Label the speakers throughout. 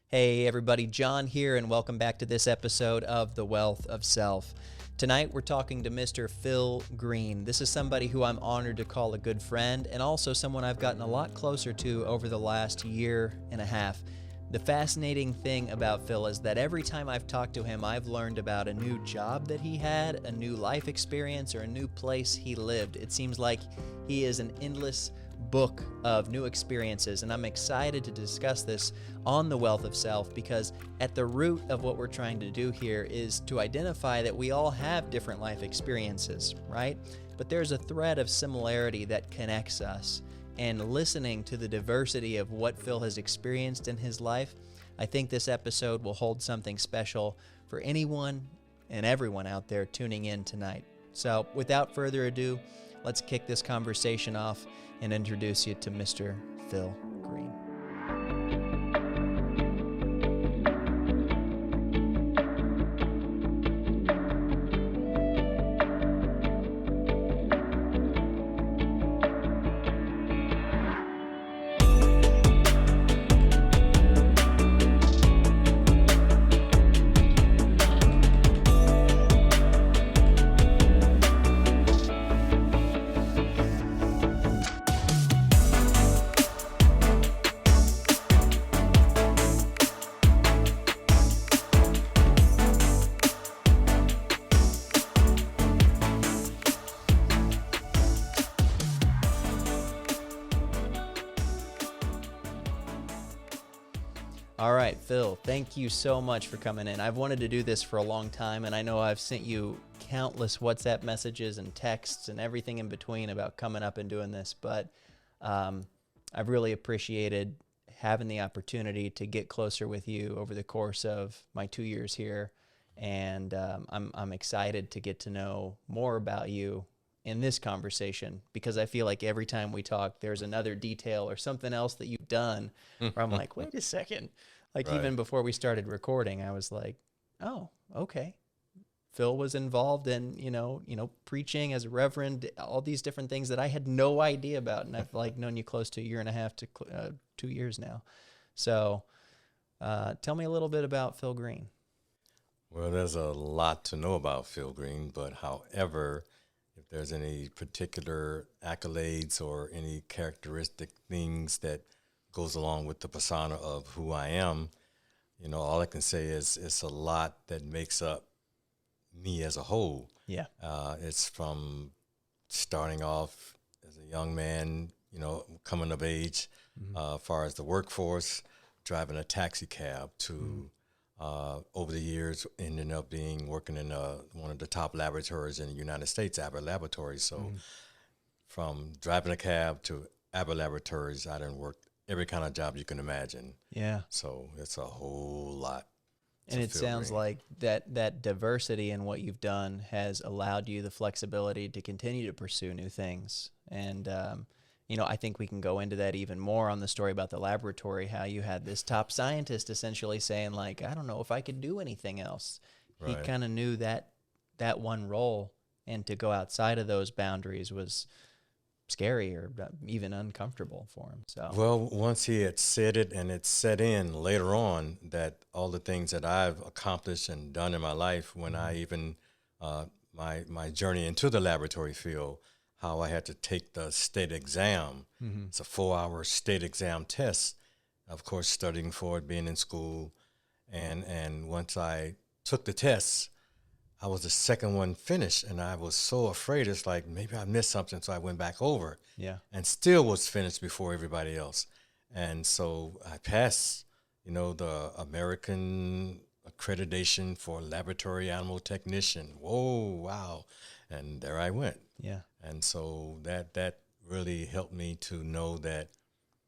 Speaker 1: Hey everybody, John here, and welcome back to this episode of The Wealth of Self. Tonight we're talking to Mr. Phil Green. This is somebody who I'm honored to call a good friend, and also someone I've gotten a lot closer to over the last year and a half. The fascinating thing about Phil is that every time I've talked to him, I've learned about a new job that he had, a new life experience, or a new place he lived. It seems like he is an endless book of new experiences, and I'm excited to discuss this on The Wealth of Self because at the root of what we're trying to do here is to identify that we all have different life experiences, right? But there's a thread of similarity that connects us. And listening to the diversity of what Phil has experienced in his life, I think this episode will hold something special for anyone and everyone out there tuning in tonight. So without further ado, let's kick this conversation off and introduce you to Mr. Phil Green. All right, Phil, thank you so much for coming in. I've wanted to do this for a long time, and I know I've sent you countless WhatsApp messages and texts and everything in between about coming up and doing this, but I've really appreciated having the opportunity to get closer with you over the course of my 2 years here, and I'm excited to get to know more about you in this conversation because I feel like every time we talk, there's another detail or something else that you've done where I'm like, wait a second. Like
Speaker 2: Right.
Speaker 1: even before we started recording, I was like, oh, okay. Phil was involved in, preaching as a reverend, all these different things that I had no idea about. And I've like known you close to a year and a half to 2 years now. So tell me a little bit about Phil Green.
Speaker 2: Well, there's a lot to know about Phil Green, but however, if there's any particular accolades or any characteristic things that goes along with the persona of who I am, all I can say is it's a lot that makes up me as a whole.
Speaker 1: Yeah.
Speaker 2: It's from starting off as a young man, coming of age, as far as the workforce, driving a taxi cab to over the years ending up working in one of the top laboratories in the United States, Abbott Laboratories. So from driving a cab to Abbott Laboratories, I done worked every kind of job you can imagine.
Speaker 1: Yeah.
Speaker 2: So it's a whole lot.
Speaker 1: And it
Speaker 2: Phil
Speaker 1: sounds
Speaker 2: Green.
Speaker 1: like that diversity in what you've done has allowed you the flexibility to continue to pursue new things. And, I think we can go into that even more on the story about the laboratory, how you had this top scientist essentially saying, like, I don't know if I could do anything else. He
Speaker 2: Right.
Speaker 1: kind of knew that one role, and to go outside of those boundaries was scary or even uncomfortable for him. So,
Speaker 2: Well, once he had said it and it set in later on that all the things that I've accomplished and done in my life, when I even my journey into the laboratory field, how I had to take the state exam. It's a 4-hour state exam test. Of course, studying for it, being in school, and once I took the test, I was the second one finished, and I was so afraid. It's like maybe I missed something, so I went back over,
Speaker 1: yeah.
Speaker 2: and still was finished before everybody else. And so I passed, the American accreditation for laboratory animal technician. Whoa, wow! And there I went.
Speaker 1: Yeah.
Speaker 2: And so that really helped me to know that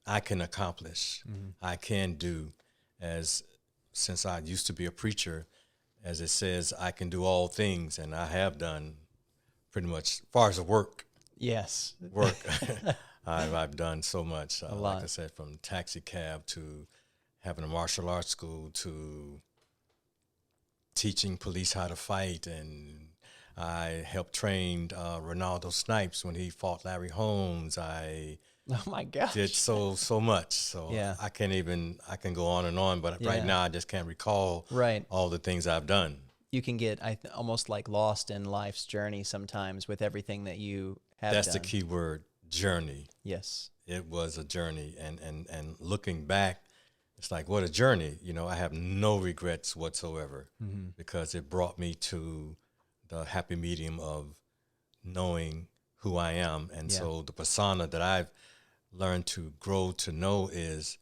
Speaker 2: I can accomplish, I can do, since I used to be a preacher, as it says, I can do all things, and I have done pretty much, as far as the work,
Speaker 1: Yes.
Speaker 2: I've done so much.
Speaker 1: A
Speaker 2: Like
Speaker 1: lot.
Speaker 2: I said, from taxi cab to having a martial arts school to teaching police how to fight, and I helped train Ronaldo Snipes when he fought Larry Holmes. I
Speaker 1: Oh my
Speaker 2: did
Speaker 1: gosh.
Speaker 2: so much. So
Speaker 1: Yeah.
Speaker 2: I can go on and on, but right
Speaker 1: Yeah.
Speaker 2: now I just can't recall
Speaker 1: Right.
Speaker 2: all the things I've done.
Speaker 1: You can get almost like lost in life's journey sometimes with everything that you have
Speaker 2: That's the
Speaker 1: done.
Speaker 2: key word, journey.
Speaker 1: Yes.
Speaker 2: It was a journey, and looking back, it's like, what a journey. I have no regrets whatsoever, because it brought me to the happy medium of knowing who I am. And
Speaker 1: Yeah.
Speaker 2: so the persona that I've learned to grow to know is,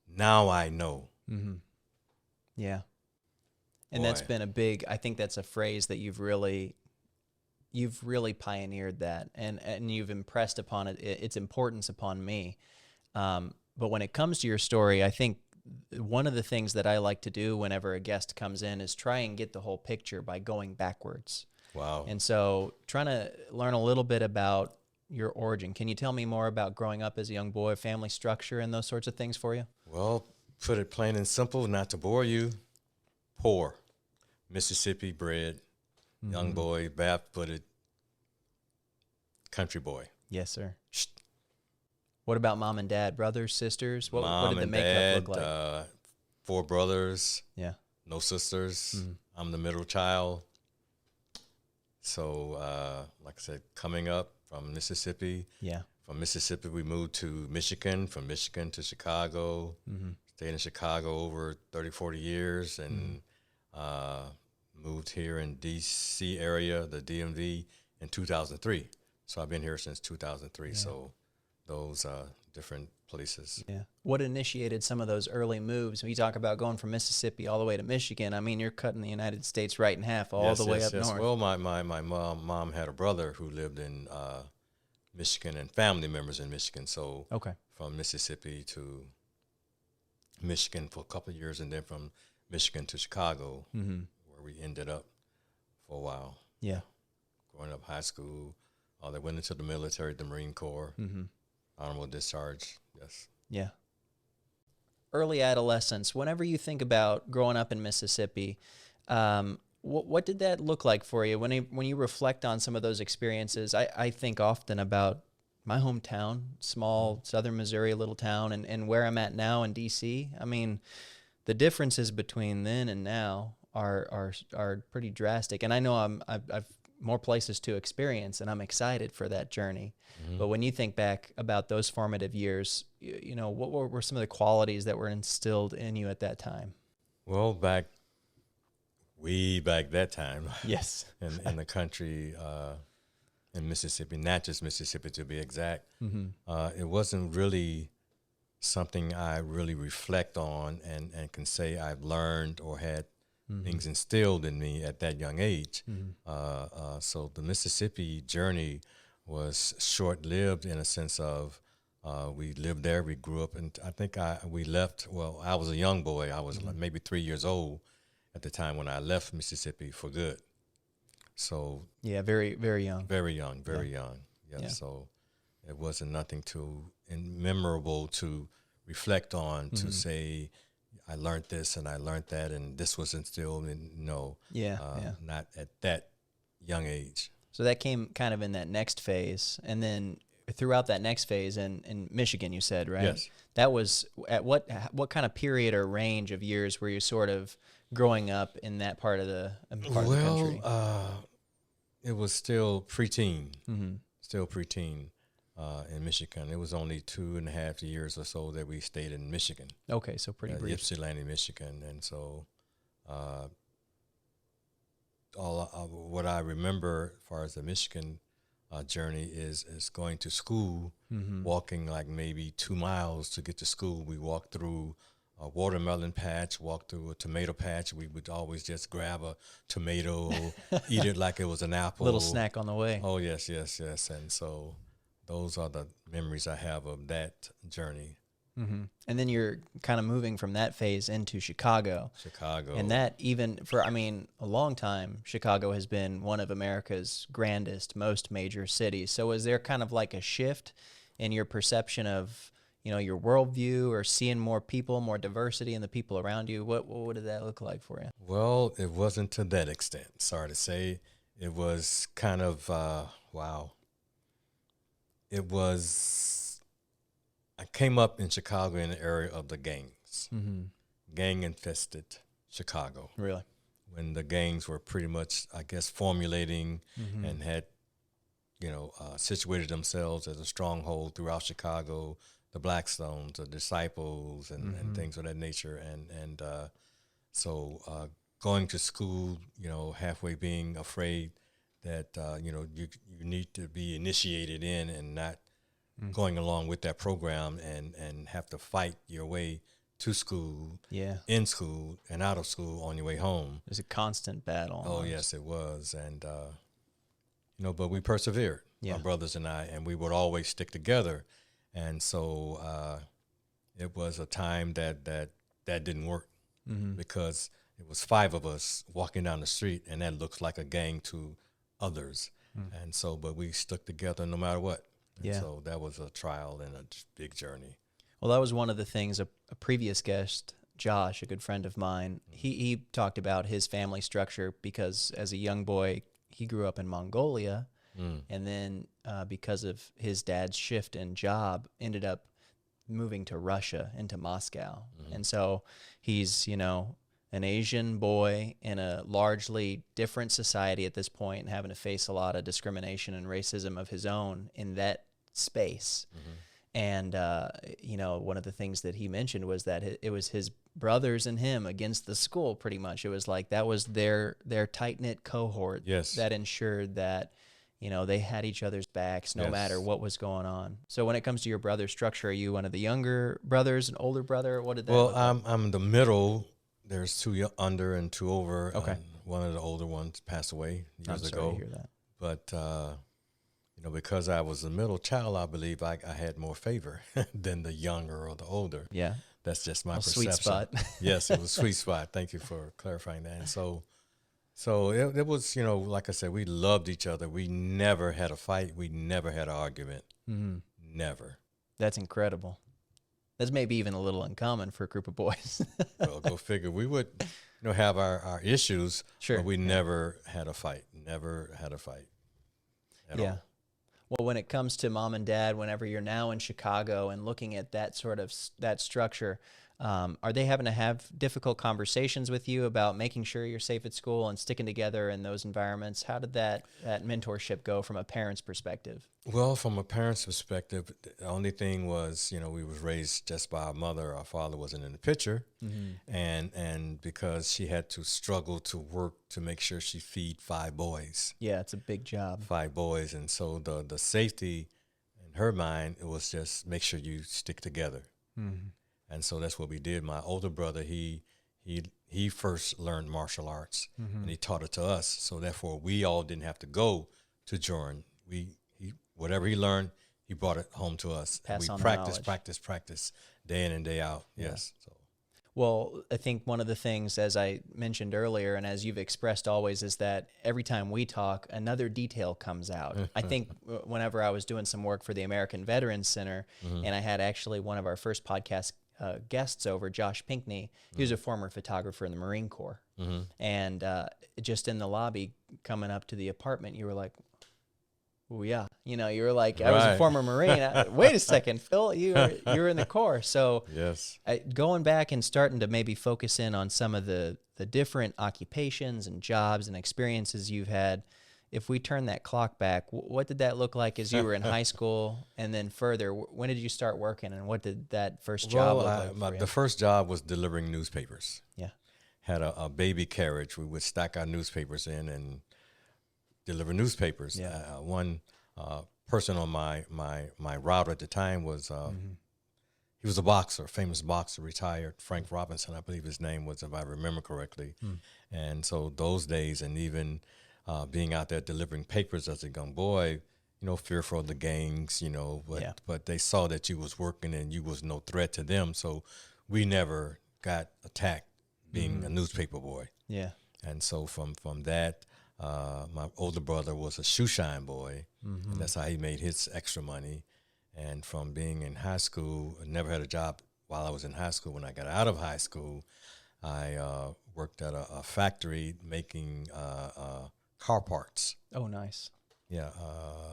Speaker 2: now I know.
Speaker 1: Yeah. And that's
Speaker 2: Boy,
Speaker 1: been a big, I think that's a phrase that you've really pioneered that, and you've impressed upon its importance upon me. But when it comes to your story, I think one of the things that I like to do whenever a guest comes in is try and get the whole picture by going backwards.
Speaker 2: wow.
Speaker 1: And so trying to learn a little bit about your origin. Can you tell me more about growing up as a young boy, family structure, and those sorts of things for you?
Speaker 2: Well, put it plain and simple, not to bore you, poor. Mississippi bred, young boy, barefooted, country boy.
Speaker 1: Yes, sir. What about mom and dad, brothers, sisters? What
Speaker 2: Mom
Speaker 1: did the
Speaker 2: and
Speaker 1: makeup look
Speaker 2: dad,
Speaker 1: like?
Speaker 2: 4 brothers,
Speaker 1: Yeah.
Speaker 2: no sisters. I'm the middle child. So, like I said, coming up from Mississippi,
Speaker 1: Yeah.
Speaker 2: from Mississippi we moved to Michigan, from Michigan to Chicago, stayed in Chicago over 30, 40 years, and moved here in D.C. area, the DMV, in 2003. So I've been here since 2003.
Speaker 1: Yeah.
Speaker 2: So those different places.
Speaker 1: Yeah. What initiated some of those early moves? When you talk about going from Mississippi all the way to Michigan, I mean, you're cutting the United States right in half all
Speaker 2: Yes,
Speaker 1: the way
Speaker 2: yes,
Speaker 1: up
Speaker 2: yes.
Speaker 1: north.
Speaker 2: Well, my mom had a brother who lived in Michigan, and family members in Michigan. So
Speaker 1: Okay.
Speaker 2: from Mississippi to Michigan for a couple of years, and then from Michigan to Chicago, where we ended up for a while.
Speaker 1: Yeah.
Speaker 2: Growing up high school, they went into the military, the Marine Corps, honorable discharge. Yes.
Speaker 1: Yeah. Early adolescence, whenever you think about growing up in Mississippi, what did that look like for you? When you reflect on some of those experiences, I think often about my hometown, small southern Missouri little town, and where I'm at now in D.C. I mean, the differences between then and now are pretty drastic. And I know I've more places to experience, and I'm excited for that journey. But when you think back about those formative years, what were some of the qualities that were instilled in you at that time?
Speaker 2: Well, way back that time,
Speaker 1: Yes.
Speaker 2: in the country, in Mississippi, Natchez, Mississippi to be exact, it wasn't really something I really reflect on and can say I've learned or had things instilled in me at that young age. So the Mississippi journey was short-lived in a sense of we lived there, we grew up, and I think we left. Well, I was a young boy. I was like maybe 3 years old at the time when I left Mississippi for good. So
Speaker 1: Yeah, very, very young.
Speaker 2: very young, very young. Yes.
Speaker 1: Yeah.
Speaker 2: So it wasn't nothing too memorable to reflect on to say I learned this and I learned that and this was instilled in. No,
Speaker 1: Yeah,
Speaker 2: not at that young age.
Speaker 1: So that came kind of in that next phase, and then throughout that next phase in Michigan, you said, right?
Speaker 2: Yes.
Speaker 1: That was at what kind of period or range of years were you sort of growing up in that part of the country?
Speaker 2: It was still preteen. Still preteen in Michigan. It was only 2.5 years or so that we stayed in Michigan.
Speaker 1: Okay, so pretty brief.
Speaker 2: Ypsilanti, Michigan, and so what I remember as far as the Michigan journey is going to school, walking like maybe 2 miles to get to school. We walked through a watermelon patch, walked through a tomato patch. We would always just grab a tomato, eat it like it was an apple.
Speaker 1: Little snack on the way.
Speaker 2: Oh, yes, yes, yes. And so those are the memories I have of that journey.
Speaker 1: And then you're kind of moving from that phase into Chicago. And that even for, a long time, Chicago has been one of America's grandest, most major cities. So is there kind of like a shift in your perception of, your worldview or seeing more people, more diversity in the people around you? What did that look like for you?
Speaker 2: Well, it wasn't to that extent. Sorry to say. It was kind of, wow. It was I came up in Chicago in the area of the gangs,
Speaker 1: Mm-hmm.
Speaker 2: gang-infested Chicago,
Speaker 1: Really?
Speaker 2: when the gangs were pretty much, I guess, formulating
Speaker 1: Mm-hmm.
Speaker 2: and had, situated themselves as a stronghold throughout Chicago, the Blackstones, the Disciples, and
Speaker 1: Mm-hmm.
Speaker 2: things of that nature. So going to school, halfway being afraid that, you need to be initiated in and not going along with that program and have to fight your way to school,
Speaker 1: Yeah.
Speaker 2: in school, and out of school on your way home.
Speaker 1: It was a constant battle.
Speaker 2: Oh,
Speaker 1: Almost.
Speaker 2: yes, it was. And, but we persevered,
Speaker 1: Yeah.
Speaker 2: my brothers and I, and we would always stick together. And so it was a time that didn't work
Speaker 1: Mm-hmm.
Speaker 2: because it was 5 of us walking down the street, and that looks like a gang to others. And so, but we stuck together no matter what. And
Speaker 1: Yeah.
Speaker 2: so that was a trial and a big journey.
Speaker 1: Well, that was one of the things a previous guest, Josh, a good friend of mine, he talked about his family structure because as a young boy, he grew up in Mongolia. And then because of his dad's shift in job, ended up moving to Russia, into Moscow. And so he's, an Asian boy in a largely different society at this point and having to face a lot of discrimination and racism of his own in that space. And, one of the things that he mentioned was that it was his brothers and him against the school, pretty much. It was like that was their tight-knit cohort that ensured that, they had each other's backs no matter what was going on. So when it comes to your brother structure, are you one of the younger brothers, an older brother? What did that look like?
Speaker 2: I'm the middle. There's 2 under and 2 over.
Speaker 1: Okay.
Speaker 2: One of the older ones passed away years
Speaker 1: I'm
Speaker 2: ago.
Speaker 1: sorry to hear that.
Speaker 2: But, because I was the middle child, I believe I had more favor than the younger or the older.
Speaker 1: Yeah.
Speaker 2: That's just my perception.
Speaker 1: Sweet spot.
Speaker 2: Yes, it was a sweet spot. Thank you for clarifying that. And so it was, like I said, we loved each other. We never had a fight. We never had an argument.
Speaker 1: Mm-hmm.
Speaker 2: Never.
Speaker 1: That's incredible. That's maybe even a little uncommon for a group of boys.
Speaker 2: Well, go figure. We would, have our issues,
Speaker 1: Sure.
Speaker 2: but we never had a fight. Never had a fight at all.
Speaker 1: Well, when it comes to mom and dad, whenever you're now in Chicago and looking at that sort of that structure, are they having to have difficult conversations with you about making sure you're safe at school and sticking together in those environments? How did that mentorship go from a parent's perspective?
Speaker 2: Well, from a parent's perspective, the only thing was, we was raised just by our mother. Our father wasn't in the picture, and because she had to struggle to work to make sure she feed 5 boys.
Speaker 1: Yeah, it's a big job.
Speaker 2: 5 boys, and so the safety in her mind, it was just make sure you stick together.
Speaker 1: Mm-hmm.
Speaker 2: And so that's what we did. My older brother, he first learned martial arts, and he taught it to us. So therefore, we all didn't have to go to Jordan. Whatever he learned, he brought it home to us.
Speaker 1: Pass on
Speaker 2: we
Speaker 1: the knowledge.
Speaker 2: practice, day in and day out.
Speaker 1: Yeah.
Speaker 2: Yes. So.
Speaker 1: Well, I think one of the things, as I mentioned earlier, and as you've expressed always, is that every time we talk, another detail comes out. I think whenever I was doing some work for the American Veterans Center, and I had actually one of our first podcast guests over, Josh Pinkney, he was a former photographer in the Marine Corps. And just in the lobby coming up to the apartment, you were like, oh, yeah. You were like, I was a former Marine. Wait a second, Phil, you were in the Corps. So
Speaker 2: yes,
Speaker 1: going back and starting to maybe focus in on some of the different occupations and jobs and experiences you've had, if we turn that clock back, what did that look like as you were in high school? And then further, when did you start working, and what did that first job look like for you?
Speaker 2: The first job was delivering newspapers.
Speaker 1: Yeah.
Speaker 2: Had a baby carriage. We would stack our newspapers in and deliver newspapers.
Speaker 1: Yeah.
Speaker 2: One person on my route at the time was he was a boxer, famous boxer, retired, Frank Robinson, I believe his name was, if I remember correctly. And so those days, and even being out there delivering papers as a young boy, fearful of the gangs, but they saw that you was working and you was no threat to them. So we never got attacked being a newspaper boy.
Speaker 1: Yeah.
Speaker 2: And so from that, my older brother was a shoe shine boy, and that's how he made his extra money. And from being in high school, I never had a job while I was in high school. When I got out of high school, I worked at a factory making car parts.
Speaker 1: Oh, nice.
Speaker 2: Yeah.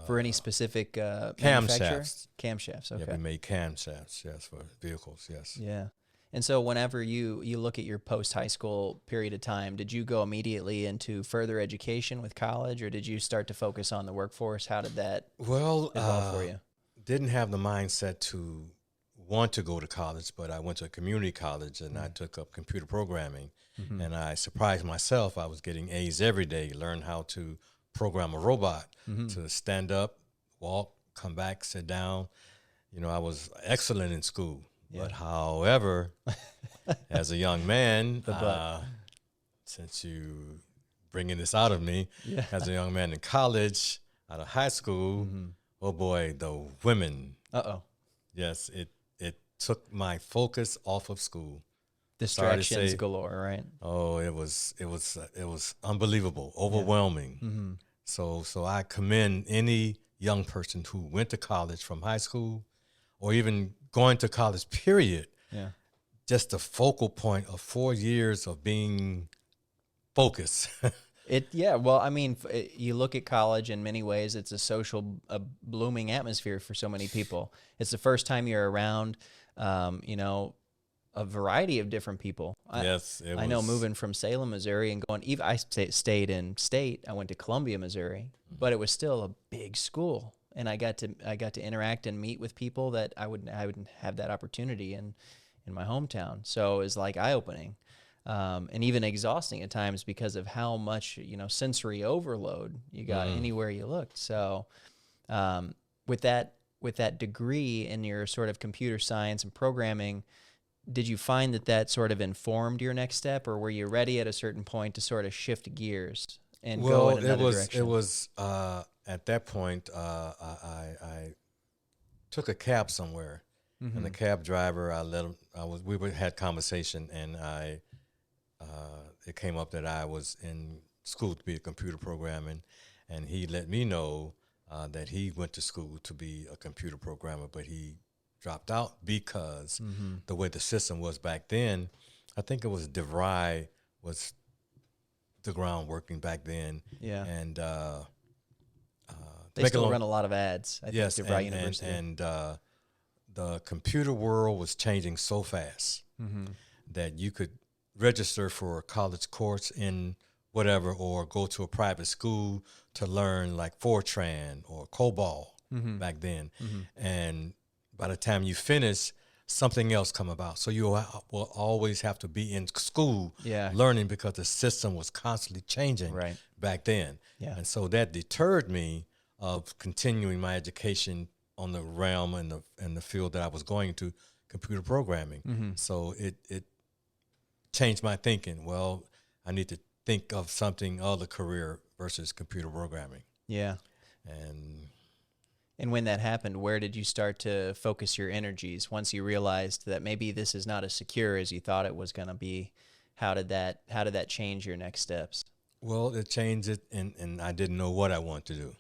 Speaker 1: For any specific manufacturer?
Speaker 2: Camshafts.
Speaker 1: Camshafts,
Speaker 2: Yeah,
Speaker 1: okay.
Speaker 2: we made camshafts, yes, for vehicles, yes.
Speaker 1: Yeah. And so whenever you look at your post-high school period of time, did you go immediately into further education with college, or did you start to focus on the workforce? How did that
Speaker 2: Well,
Speaker 1: evolve for you?
Speaker 2: didn't have the mindset to want to go to college, but I went to a community college and I took up computer programming.
Speaker 1: Mm-hmm.
Speaker 2: And I surprised myself. I was getting A's every day, learned how to program a robot
Speaker 1: Mm-hmm.
Speaker 2: to stand up, walk, come back, sit down. I was excellent in school.
Speaker 1: Yeah.
Speaker 2: But however, as a young man,
Speaker 1: The butt.
Speaker 2: since you bringing this out of me,
Speaker 1: Yeah.
Speaker 2: as a young man in college, out of high school,
Speaker 1: Mm-hmm.
Speaker 2: oh boy, the women.
Speaker 1: Uh-oh.
Speaker 2: Yes, it took my focus off of school.
Speaker 1: Distractions
Speaker 2: say-
Speaker 1: galore, right?
Speaker 2: Oh, it was unbelievable, overwhelming.
Speaker 1: Mm-hmm.
Speaker 2: So I commend any young person who went to college from high school, or even going to college. Period.
Speaker 1: Yeah.
Speaker 2: Just the focal point of 4 years of being focused.
Speaker 1: Well, I mean, you look at college in many ways, it's a social, blooming atmosphere for so many people. It's the first time you're around, a variety of different people.
Speaker 2: Yes,
Speaker 1: I know moving from Salem, Missouri, and going, even I stayed in state. I went to Columbia, Missouri, but it was still a big school, and I got to interact and meet with people that I wouldn't have that opportunity in my hometown. So it was like eye-opening. And even exhausting at times because of how much, sensory overload you got anywhere you looked. So with that degree in your sort of computer science and programming, did you find that sort of informed your next step, or were you ready at a certain point to sort of shift gears and go in another direction?
Speaker 2: It was at that point I took a cab somewhere, and the cab driver, I let him. We had conversation, and it came up that I was in school to be a computer programmer, and he let me know that he went to school to be a computer programmer, but he dropped out because the way the system was back then. I think it was DeVry was the ground working back then.
Speaker 1: Yeah.
Speaker 2: And
Speaker 1: they still run a lot of ads, I
Speaker 2: yes,
Speaker 1: think, DeVry University.
Speaker 2: And the computer world was changing so fast that you could register for a college course in whatever, or go to a private school to learn like Fortran or COBOL back then. And by the time you finish, something else come about. So you will always have to be in school learning, because the system was constantly changing back then.
Speaker 1: Yeah.
Speaker 2: And so that deterred me of continuing my education on the realm and the field that I was going to, computer programming. So it changed my thinking. Well, I need to think of something other career versus computer programming.
Speaker 1: Yeah. And when that happened, where did you start to focus your energies once you realized that maybe this is not as secure as you thought it was going to be? How did that change your next steps?
Speaker 2: Well, it changed it, and I didn't know what I wanted to do.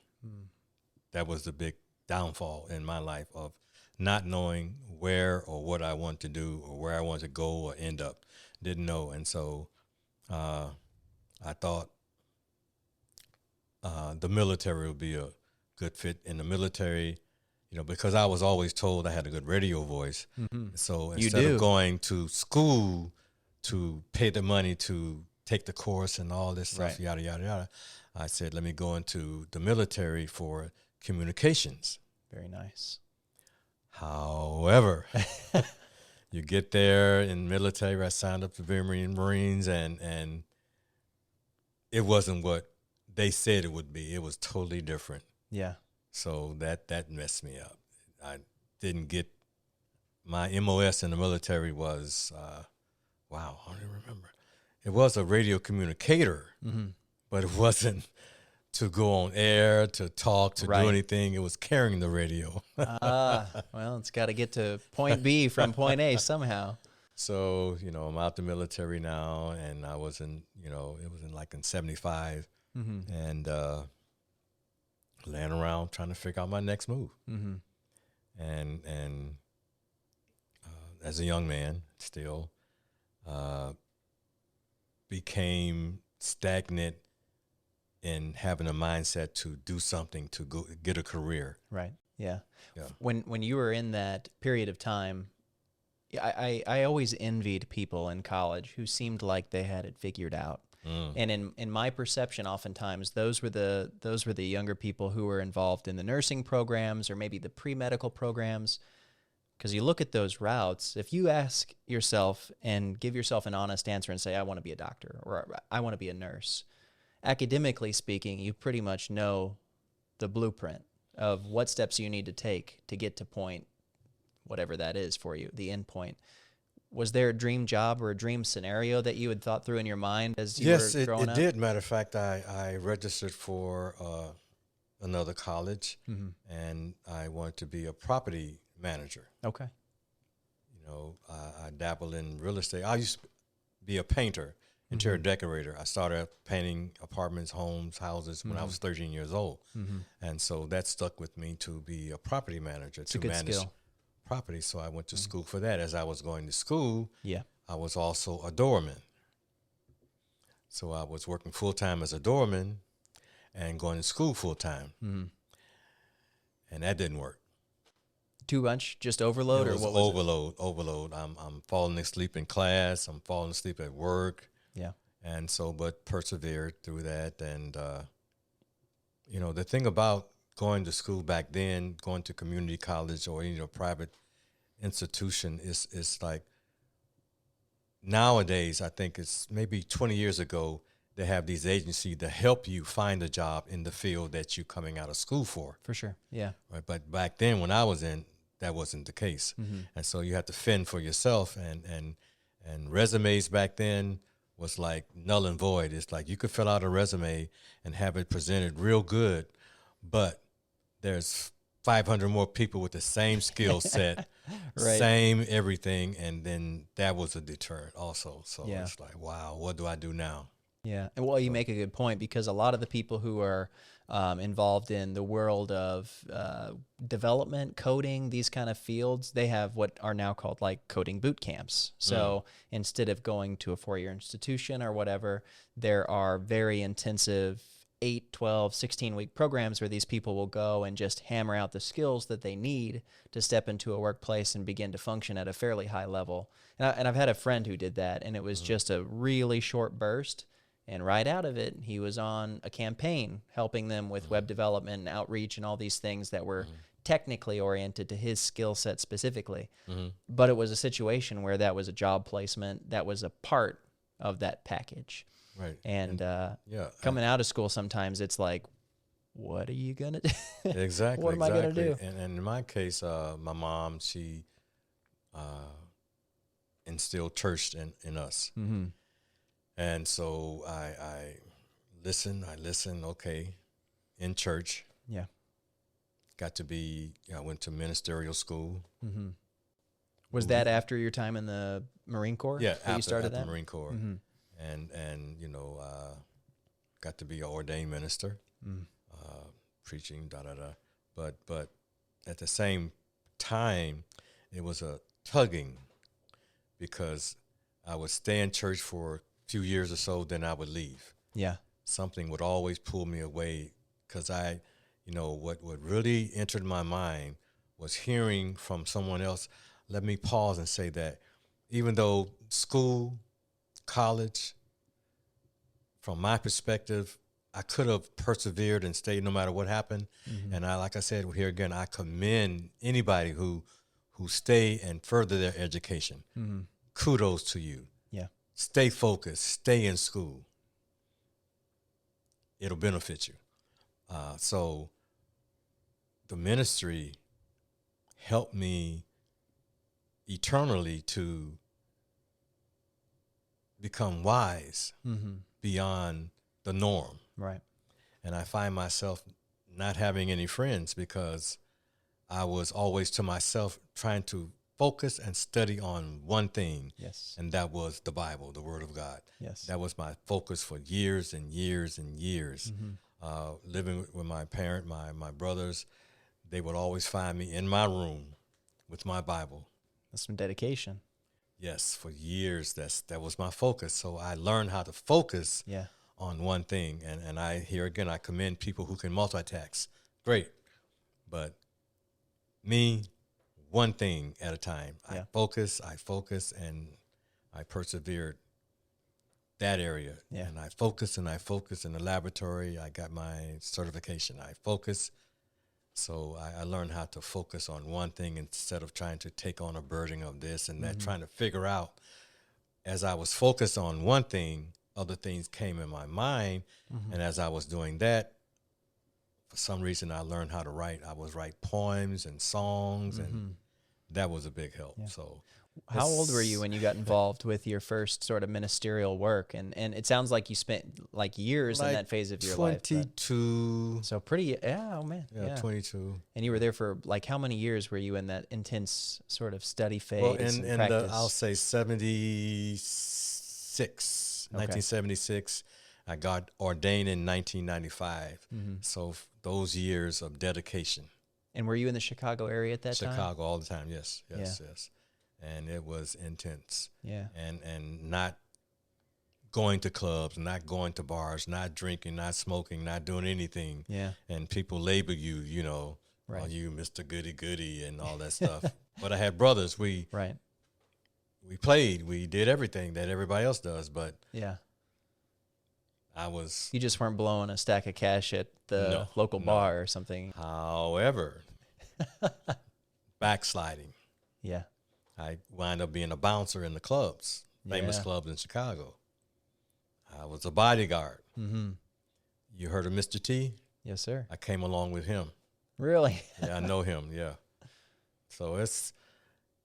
Speaker 2: That was the big downfall in my life, of not knowing where or what I want to do, or where I want to go or end up. Didn't know. And so I thought the military would be a good fit. In the military, because I was always told I had a good radio voice. So instead of going to school to pay the money to take the course and all this stuff, yada, yada, yada, I said, let me go into the military for communications.
Speaker 1: Very nice.
Speaker 2: However, you get there in military, I signed up to be Marines, and it wasn't what they said it would be. It was totally different.
Speaker 1: Yeah.
Speaker 2: So that messed me up. I didn't get my MOS in the military was, wow, I don't even remember. It was a radio communicator, but it wasn't to go on air, to talk, to do anything. It was carrying the radio.
Speaker 1: Well, it's got to get to point B from point A somehow.
Speaker 2: So, I'm out the military now, and I was in, it was in 75, and laying around trying to figure out my next move. And as a young man still, became stagnant in having a mindset to do something, to go get a career.
Speaker 1: Right. Yeah.
Speaker 2: Yeah.
Speaker 1: When you were in that period of time, I always envied people in college who seemed like they had it figured out. And in my perception, oftentimes those were the younger people who were involved in the nursing programs or maybe the pre-medical programs. Because you look at those routes, if you ask yourself and give yourself an honest answer and say, I want to be a doctor or I want to be a nurse, academically speaking, you pretty much know the blueprint of what steps you need to take to get to point, whatever that is for you, the end point. Was there a dream job or a dream scenario that you had thought through in your mind as you
Speaker 2: Yes,
Speaker 1: were growing
Speaker 2: it
Speaker 1: up?
Speaker 2: did. Matter of fact, I registered for another college, and I wanted to be a property manager.
Speaker 1: Okay.
Speaker 2: You know, I dabble in real estate. I used to be a painter, interior decorator. I started painting apartments, homes, houses when I was 13 years old. And so that stuck with me to be a property manager,
Speaker 1: It's a
Speaker 2: to
Speaker 1: good
Speaker 2: manage
Speaker 1: skill.
Speaker 2: property. So I went to school for that. As I was going to school,
Speaker 1: Yeah.
Speaker 2: I was also a doorman. So I was working full-time as a doorman and going to school full-time. And that didn't work.
Speaker 1: Too much, just overload,
Speaker 2: It
Speaker 1: or
Speaker 2: was
Speaker 1: what was
Speaker 2: overload. I'm falling asleep in class. I'm falling asleep at work.
Speaker 1: it? Yeah.
Speaker 2: And so, but persevered through that. And, you know, the thing about going to school back then, going to community college or, you know, private institution is like nowadays, I think it's maybe 20 years ago, they have these agencies to help you find a job in the field that you're coming out of school for.
Speaker 1: For sure. Yeah.
Speaker 2: Right? But back then when I was in, that wasn't the case. And so you had to fend for yourself, and resumes back then was like null and void. It's like you could fill out a resume and have it presented real good, but there's 500 more people with the same skill set,
Speaker 1: Right.
Speaker 2: same everything, and then that was a deterrent also. So
Speaker 1: Yeah.
Speaker 2: it's like, wow, what do I do now?
Speaker 1: Yeah. And well, you make a good point, because a lot of the people who are involved in the world of development, coding, these kind of fields, they have what are now called like coding boot camps. So instead of going to a 4-year institution or whatever, there are very intensive 8, 12, 16-week programs where these people will go and just hammer out the skills that they need to step into a workplace and begin to function at a fairly high level. And I've had a friend who did that, and it was just a really short burst. And right out of it, he was on a campaign helping them with web development and outreach and all these things that were technically oriented to his skill set specifically. But it was a situation where that was a job placement that was a part of that package.
Speaker 2: Right.
Speaker 1: And
Speaker 2: Yeah.
Speaker 1: coming out of school, sometimes it's like, what are you going to do?
Speaker 2: Exactly.
Speaker 1: What am I going to do?
Speaker 2: And in my case, my mom, she instilled church in us. And so I listened, okay, in church.
Speaker 1: Yeah.
Speaker 2: Got to be, I went to ministerial school.
Speaker 1: Was that after your time in the Marine Corps?
Speaker 2: Yeah,
Speaker 1: that you started
Speaker 2: after
Speaker 1: that?
Speaker 2: Marine Corps. And you know, got to be an ordained minister, preaching, But at the same time, it was a tugging, because I would stay in church for a few years or so, then I would leave.
Speaker 1: Yeah.
Speaker 2: Something would always pull me away, because you know, what really entered my mind was hearing from someone else. Let me pause and say that even though school, college, from my perspective, I could have persevered and stayed no matter what happened. And like I said, here again, I commend anybody who stay and further their education. Kudos to you.
Speaker 1: Yeah.
Speaker 2: Stay focused, stay in school. It'll benefit you. So the ministry helped me eternally to become wise beyond the norm.
Speaker 1: Right.
Speaker 2: And I find myself not having any friends, because I was always to myself trying to focus and study on one thing.
Speaker 1: Yes.
Speaker 2: And that was the Bible, the Word of God.
Speaker 1: Yes.
Speaker 2: That was my focus for years and years and years. Living with my parent, my brothers, they would always find me in my room with my Bible.
Speaker 1: That's some dedication.
Speaker 2: Yes, for years, that was my focus. So I learned how to focus
Speaker 1: Yeah.
Speaker 2: on one thing. And I, here again, I commend people who can multitask. Great. But me, one thing at a time.
Speaker 1: Yeah.
Speaker 2: I focus, and I persevered that area.
Speaker 1: Yeah.
Speaker 2: And I focused in the laboratory. I got my certification. I focused. So I learned how to focus on one thing instead of trying to take on a burden of this and that, trying to figure out. As I was focused on one thing, other things came in my mind. And as I was doing that, for some reason, I learned how to write. I was write poems and songs, and that was a big help.
Speaker 1: Yeah.
Speaker 2: So,
Speaker 1: how old were you when you got involved with your first sort of ministerial work? And it sounds like you spent like years in that phase of your life.
Speaker 2: 22.
Speaker 1: So pretty, yeah, oh man.
Speaker 2: Yeah, 22.
Speaker 1: And you were there for like how many years were you in that intense sort of study phase?
Speaker 2: Well,
Speaker 1: and
Speaker 2: in
Speaker 1: practice?
Speaker 2: I'll say 76,
Speaker 1: Okay.
Speaker 2: 1976. I got ordained in 1995. So those years of dedication.
Speaker 1: And were you in the Chicago area at that time?
Speaker 2: Chicago all the time, yes. And it was intense.
Speaker 1: Yeah.
Speaker 2: And not going to clubs, not going to bars, not drinking, not smoking, not doing anything.
Speaker 1: Yeah.
Speaker 2: And people label you, you know,
Speaker 1: Right.
Speaker 2: oh, you Mr. Goody Goody and all that stuff. But I had brothers. We played. We did everything that everybody else does. But
Speaker 1: yeah.
Speaker 2: you
Speaker 1: just weren't blowing a stack of cash at the local bar or something.
Speaker 2: However, backsliding.
Speaker 1: Yeah.
Speaker 2: I wound up being a bouncer in the clubs, famous clubs in Chicago. I was a bodyguard. You heard of Mr. T?
Speaker 1: Yes, sir.
Speaker 2: I came along with him.
Speaker 1: Really?
Speaker 2: Yeah, I know him. Yeah. So it's,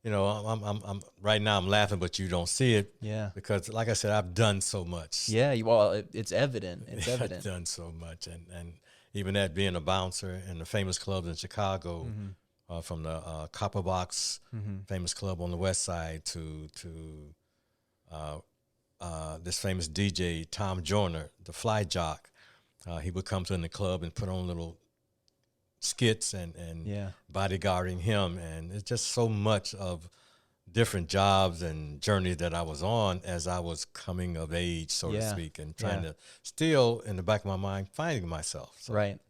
Speaker 2: you know, I'm right now I'm laughing, but you don't see it.
Speaker 1: Yeah.
Speaker 2: Because like I said, I've done so much.
Speaker 1: Yeah. Well, it's evident. It's evident.
Speaker 2: I've done so much, and even that being a bouncer in the famous clubs in Chicago. From the Copper Box, famous club on the west side, to this famous DJ, Tom Joyner, the fly jock. He would come to in the club and put on little skits and bodyguarding him. And it's just so much of different jobs and journeys that I was on as I was coming of age, so to speak, and trying to still, in the back of my mind, finding myself. So.
Speaker 1: Right.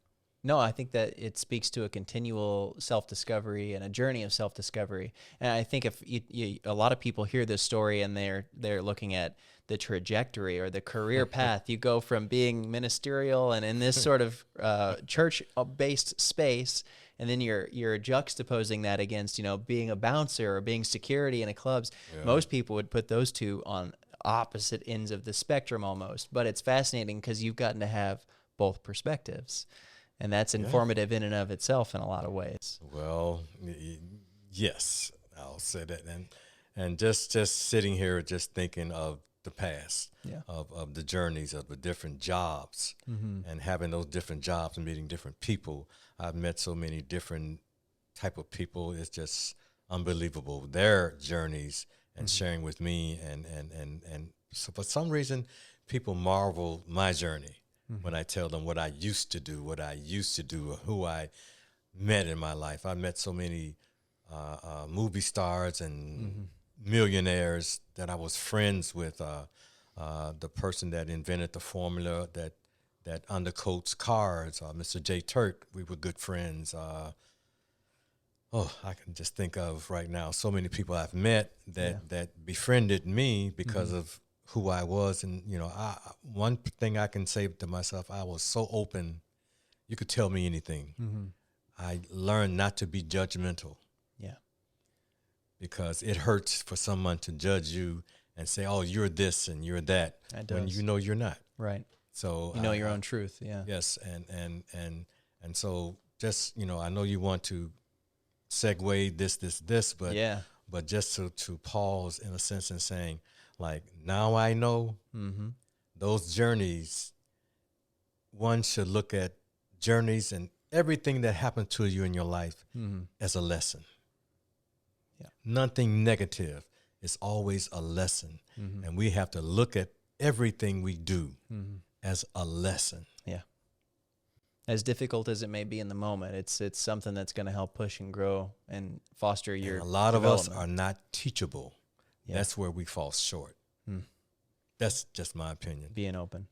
Speaker 1: No, I think that it speaks to a continual self-discovery and a journey of self-discovery. And I think if a lot of people hear this story and they're looking at the trajectory or the career path, you go from being ministerial and in this sort of church-based space, and then you're juxtaposing that against, you know, being a bouncer or being security in a clubs. Yeah. Most people would put those two on opposite ends of the spectrum almost. But it's fascinating because you've gotten to have both perspectives. And that's informative in and of itself in a lot of ways.
Speaker 2: Well, yes, I'll say that. And just sitting here, just thinking of the past, of the journeys of the different jobs, and having those different jobs and meeting different people. I've met so many different type of people. It's just unbelievable, their journeys and sharing with me. And so for some reason, people marvel my journey. When I tell them what I used to do, who I met in my life. I met so many movie stars and millionaires that I was friends with. The person that invented the formula that undercoats cars, Mr. J. Turk, we were good friends. I can just think of right now so many people I've met that befriended me because of who I was. And, you know, one thing I can say to myself, I was so open. You could tell me anything. I learned not to be judgmental.
Speaker 1: Yeah.
Speaker 2: Because it hurts for someone to judge you and say, oh, you're this and you're that.
Speaker 1: It does.
Speaker 2: When you know you're not.
Speaker 1: Right.
Speaker 2: So
Speaker 1: you know your own truth. Yeah.
Speaker 2: Yes. And so just, you know, I know you want to segue this, but just to pause in a sense and saying, like, now I know those journeys, one should look at journeys and everything that happened to you in your life as a lesson. Yeah. Nothing negative. It's always a lesson. And we have to look at everything we do as a lesson.
Speaker 1: Yeah. As difficult as it may be in the moment, it's something that's going to help push and grow and foster your
Speaker 2: and a lot of us are not teachable. Yeah. That's where we fall short. That's just my opinion.
Speaker 1: Being open.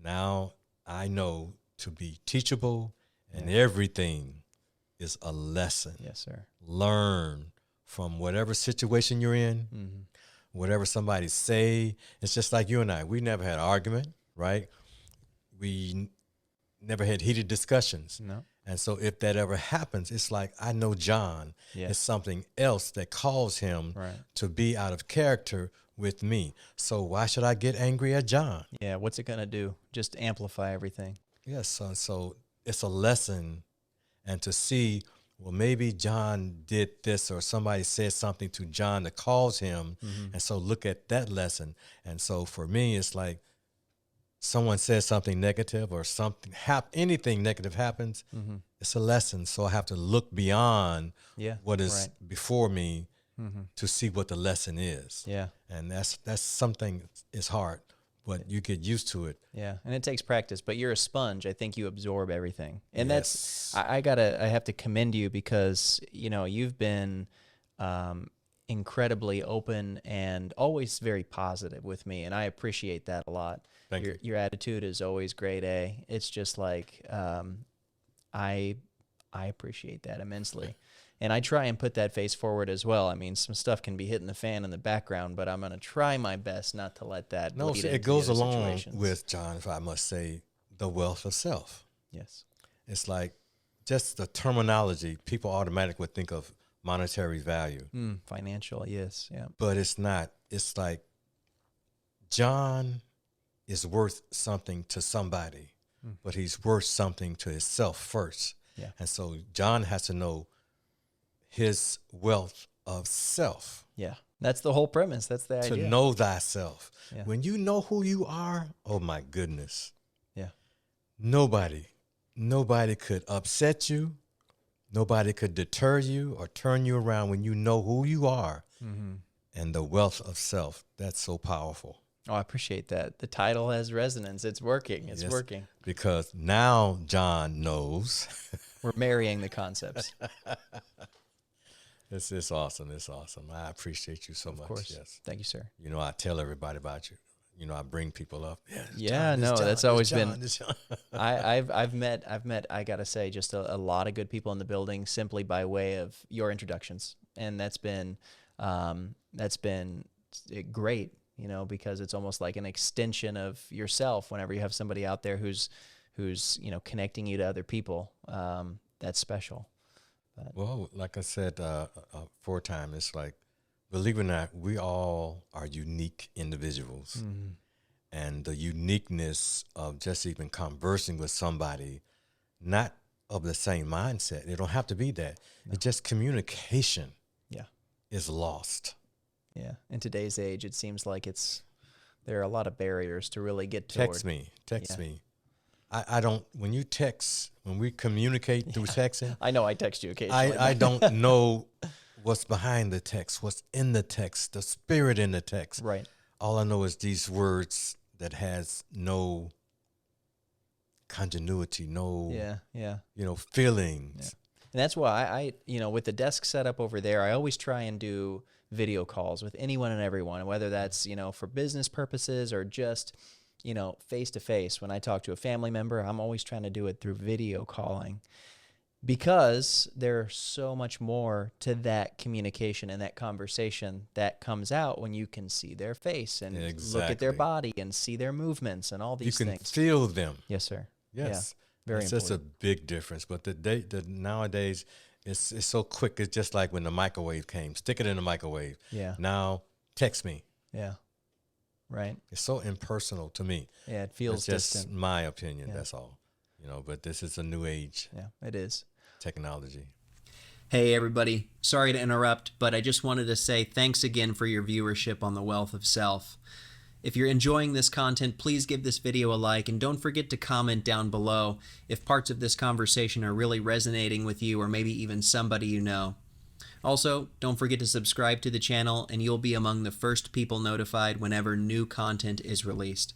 Speaker 2: Now I know to be teachable, and everything is a lesson.
Speaker 1: Yes, sir.
Speaker 2: Learn from whatever situation you're in, whatever somebody say. It's just like you and I. We never had an argument, right? We never had heated discussions.
Speaker 1: No.
Speaker 2: And so if that ever happens, it's like I know John is something else that caused him to be out of character with me. So why should I get angry at John?
Speaker 1: Yeah, what's it going to do? Just amplify everything.
Speaker 2: Yes, son. So it's a lesson. And to see, well, maybe John did this or somebody said something to John that caused him. And so look at that lesson. And so for me, it's like someone says something negative or something, anything negative happens, it's a lesson. So I have to look beyond what is before me to see what the lesson is.
Speaker 1: Yeah.
Speaker 2: And that's something, it's hard, but you get used to it.
Speaker 1: Yeah, and it takes practice, but you're a sponge. I think you absorb everything. And that's, I have to commend you because, you know, you've been incredibly open and always very positive with me, and I appreciate that a lot.
Speaker 2: Thank you.
Speaker 1: Your attitude is always grade A. It's just like, I appreciate that immensely. And I try and put that face forward as well. I mean, some stuff can be hitting the fan in the background, but I'm going to try my best not to let that bleed into
Speaker 2: it goes
Speaker 1: the other
Speaker 2: along
Speaker 1: situations.
Speaker 2: with, John, if I must say, the wealth of self.
Speaker 1: Yes.
Speaker 2: It's like just the terminology, people automatically would think of monetary value.
Speaker 1: Financial, yes, yeah.
Speaker 2: But it's not. It's like John is worth something to somebody, but he's worth something to himself first.
Speaker 1: Yeah.
Speaker 2: And so John has to know his wealth of self.
Speaker 1: Yeah. That's the whole premise. That's the idea.
Speaker 2: To know thyself.
Speaker 1: Yeah.
Speaker 2: When you know who you are, oh my goodness.
Speaker 1: Yeah.
Speaker 2: Nobody could upset you. Nobody could deter you or turn you around when you know who you are. And the wealth of self. That's so powerful.
Speaker 1: Oh, I appreciate that. The title has resonance. It's working. It's working.
Speaker 2: Because now John knows.
Speaker 1: We're marrying the concepts.
Speaker 2: It's awesome. It's awesome. I appreciate you so much.
Speaker 1: Of course.
Speaker 2: Yes.
Speaker 1: Thank you, sir.
Speaker 2: You know, I tell everybody about you. You know, I bring people up.
Speaker 1: That's always been.
Speaker 2: John.
Speaker 1: I've met. I gotta say, just a lot of good people in the building simply by way of your introductions, and that's been great. You know, because it's almost like an extension of yourself. Whenever you have somebody out there who's connecting you to other people, that's special.
Speaker 2: Well, like I said 4 times, it's like, believe it or not, we all are unique individuals. And the uniqueness of just even conversing with somebody, not of the same mindset. It don't have to be that. No. It's just communication is lost.
Speaker 1: Yeah. In today's age, it seems like there are a lot of barriers to really get toward.
Speaker 2: Text me. I don't, when we communicate through texting.
Speaker 1: I know I text you occasionally.
Speaker 2: I don't know what's behind the text, what's in the text, the spirit in the text.
Speaker 1: Right.
Speaker 2: All I know is these words that has no continuity, no, feelings.
Speaker 1: Yeah. And that's why I with the desk set up over there, I always try and do video calls with anyone and everyone, whether that's, for business purposes or just, face to face. When I talk to a family member, I'm always trying to do it through video calling because there's so much more to that communication and that conversation that comes out when you can see their face and look at their body and see their movements and all these things.
Speaker 2: You can feel them.
Speaker 1: Yes, sir.
Speaker 2: Yes.
Speaker 1: Yeah, very important.
Speaker 2: It's just a big difference. But nowadays, it's so quick. It's just like when the microwave came. Stick it in the microwave.
Speaker 1: Yeah.
Speaker 2: Now, text me.
Speaker 1: Yeah. Right.
Speaker 2: It's so impersonal to me.
Speaker 1: Yeah, it feels distant.
Speaker 2: Just my opinion, that's all. But this is a new age.
Speaker 1: Yeah, it is.
Speaker 2: Technology.
Speaker 1: Hey, everybody. Sorry to interrupt, but I just wanted to say thanks again for your viewership on The Wealth of Self. If you're enjoying this content, please give this video a like and don't forget to comment down below if parts of this conversation are really resonating with you or maybe even somebody you know. Also, don't forget to subscribe to the channel and you'll be among the first people notified whenever new content is released.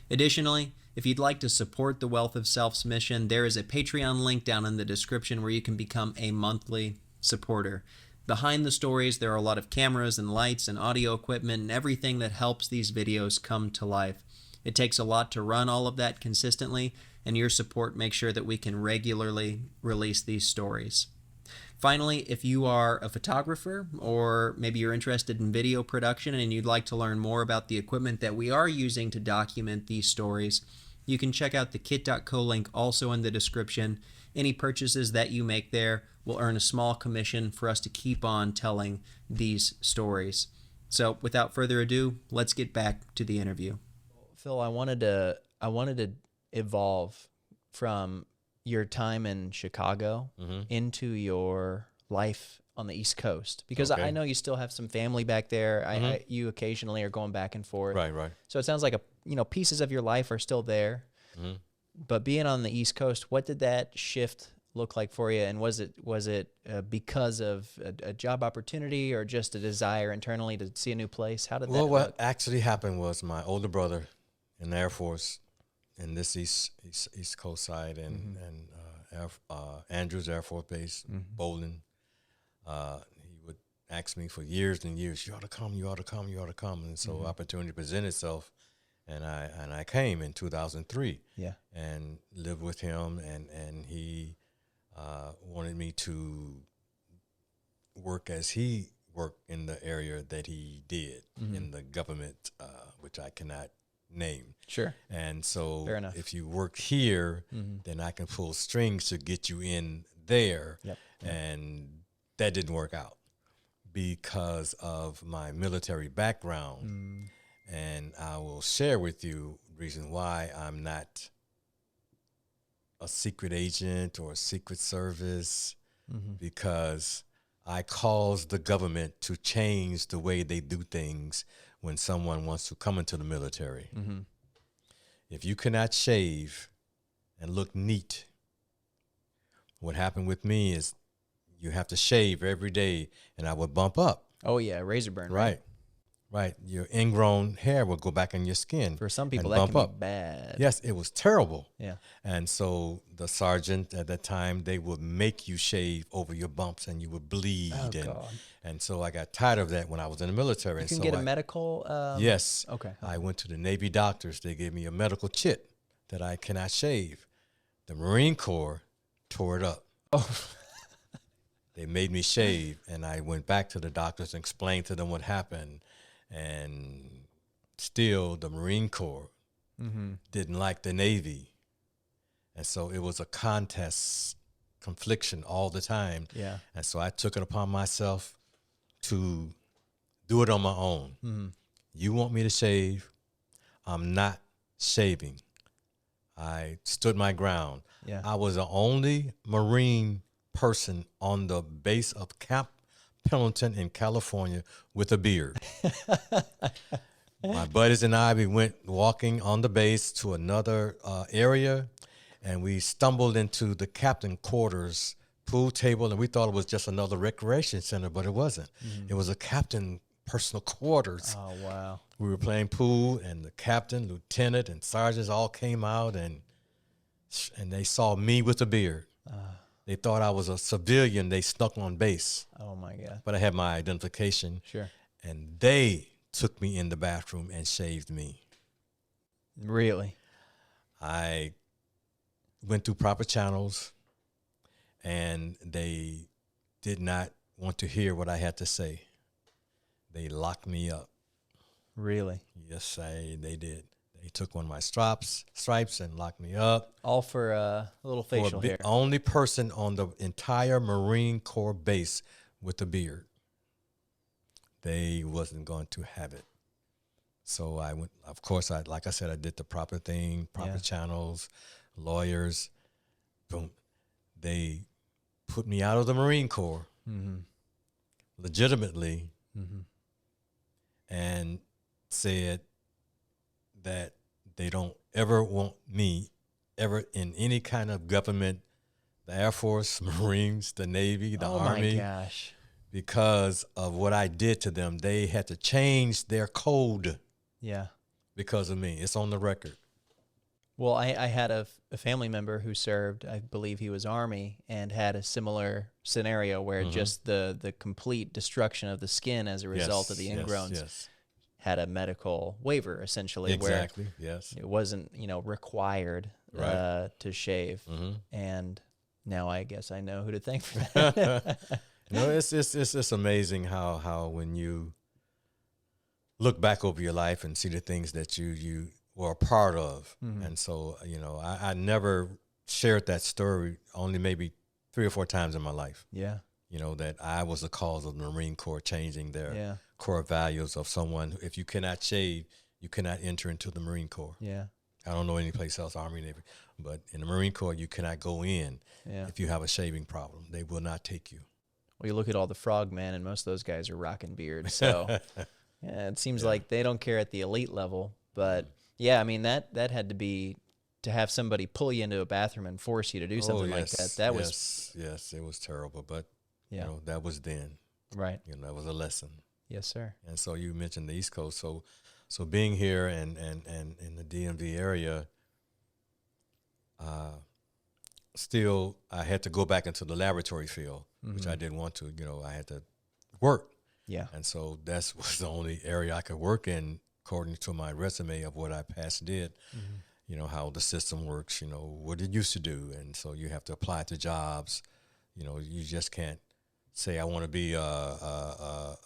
Speaker 1: Additionally, if you'd like to support the Wealth of Self's mission, there is a Patreon link down in the description where you can become a monthly supporter. Behind the stories, there are a lot of cameras and lights and audio equipment and everything that helps these videos come to life. It takes a lot to run all of that consistently, and your support makes sure that we can regularly release these stories. Finally, if you are a photographer or maybe you're interested in video production and you'd like to learn more about the equipment that we are using to document these stories, you can check out the kit.co link also in the description. Any purchases that you make there will earn a small commission for us to keep on telling these stories. So without further ado, let's get back to the interview. Phil, I wanted to evolve from your time in Chicago into your life on the East Coast, because I know you still have some family back there. You occasionally are going back and forth.
Speaker 2: Right.
Speaker 1: So it sounds like pieces of your life are still there. But being on the East Coast, what did that shift look like for you? And was it because of a job opportunity or just a desire internally to see a new place? How did that look?
Speaker 2: What actually happened was my older brother in the Air Force in this East Coast side and Andrews Air Force Base, Bowling. He would ask me for years and years, you ought to come. And so opportunity presented itself, and I came in 2003 and lived with him, and he wanted me to work as he worked in the area that he did in the government, which I cannot name.
Speaker 1: Sure.
Speaker 2: And so
Speaker 1: fair enough.
Speaker 2: if you work here, then I can pull strings to get you in there.
Speaker 1: Yep.
Speaker 2: And that didn't work out because of my military background. And I will share with you the reason why I'm not a secret agent or a secret service, because I caused the government to change the way they do things when someone wants to come into the military. If you cannot shave and look neat, what happened with me is you have to shave every day, and I would bump up.
Speaker 1: Oh, yeah, razor burn.
Speaker 2: Right. Your ingrown hair will go back in your skin.
Speaker 1: For some people,
Speaker 2: and
Speaker 1: that can
Speaker 2: bump
Speaker 1: be
Speaker 2: up.
Speaker 1: bad.
Speaker 2: Yes, it was terrible.
Speaker 1: Yeah.
Speaker 2: And so the sergeant at that time, they would make you shave over your bumps, and you would bleed.
Speaker 1: Oh, God.
Speaker 2: And so I got tired of that when I was in the military.
Speaker 1: You can get a medical?
Speaker 2: Yes.
Speaker 1: Okay.
Speaker 2: I went to the Navy doctors. They gave me a medical chit that I cannot shave. The Marine Corps tore it up.
Speaker 1: Oh.
Speaker 2: They made me shave, and I went back to the doctors and explained to them what happened. And still, the Marine Corps didn't like the Navy. And so it was a confliction all the time.
Speaker 1: Yeah.
Speaker 2: And so I took it upon myself to do it on my own. You want me to shave? I'm not shaving. I stood my ground.
Speaker 1: Yeah.
Speaker 2: I was the only Marine person on the base of Camp Pendleton in California with a beard. My buddies and I, we went walking on the base to another area, and we stumbled into the captain quarters pool table, and we thought it was just another recreation center, but it wasn't. It was a captain personal quarters.
Speaker 1: Oh, wow.
Speaker 2: We were playing pool, and the captain, lieutenant, and sergeants all came out, and they saw me with a beard. They thought I was a civilian. They snuck on base.
Speaker 1: Oh, my God.
Speaker 2: But I had my identification.
Speaker 1: Sure.
Speaker 2: And they took me in the bathroom and shaved me.
Speaker 1: Really?
Speaker 2: I went through proper channels, and they did not want to hear what I had to say. They locked me up.
Speaker 1: Really?
Speaker 2: Yes, they did. They took one of my stripes and locked me up.
Speaker 1: All for a little facial hair.
Speaker 2: Only person on the entire Marine Corps base with a beard. They wasn't going to have it. So I went, of course, like I said, I did the proper thing, proper channels, lawyers. Boom. They put me out of the Marine Corps legitimately and said that they don't ever want me ever in any kind of government, the Air Force, Marines, the Navy, the Army.
Speaker 1: Oh, my gosh.
Speaker 2: Because of what I did to them. They had to change their code because of me. It's on the record.
Speaker 1: Well, I had a family member who served, I believe he was Army, and had a similar scenario where just the complete destruction of the skin as a result of the ingrowns had a medical waiver essentially,
Speaker 2: Exactly.
Speaker 1: where
Speaker 2: Yes.
Speaker 1: it wasn't, required
Speaker 2: Right.
Speaker 1: to shave.
Speaker 2: Mm-hmm.
Speaker 1: And now I guess I know who to thank for that.
Speaker 2: It's amazing how when you look back over your life and see the things that you were a part of.
Speaker 1: Mhm.
Speaker 2: And so, I never shared that story, only maybe 3 or 4 times in my life,
Speaker 1: Yeah.
Speaker 2: that I was the cause of the Marine Corps changing their
Speaker 1: Yeah.
Speaker 2: core values of someone. If you cannot shave, you cannot enter into the Marine Corps.
Speaker 1: Yeah.
Speaker 2: I don't know any place else, Army, Navy, but in the Marine Corps, you cannot go in
Speaker 1: Yeah.
Speaker 2: if you have a shaving problem. They will not take you.
Speaker 1: Well, you look at all the frogmen, and most of those guys are rocking beards. So yeah, it seems like they don't care at the elite level. But yeah, I mean that had to be to have somebody pull you into a bathroom and force you to do something like that. That was
Speaker 2: yes, it was terrible, but
Speaker 1: yeah,
Speaker 2: that was then.
Speaker 1: right.
Speaker 2: That was a lesson.
Speaker 1: Yes, sir.
Speaker 2: And so you mentioned the East Coast, so being here and in the DMV area, still I had to go back into the laboratory field, which I didn't want to. I had to work.
Speaker 1: Yeah.
Speaker 2: And so that was the only area I could work in, according to my resume of what I past did. How the system works, what it used to do. And so you have to apply to jobs. You just can't say, I want to be a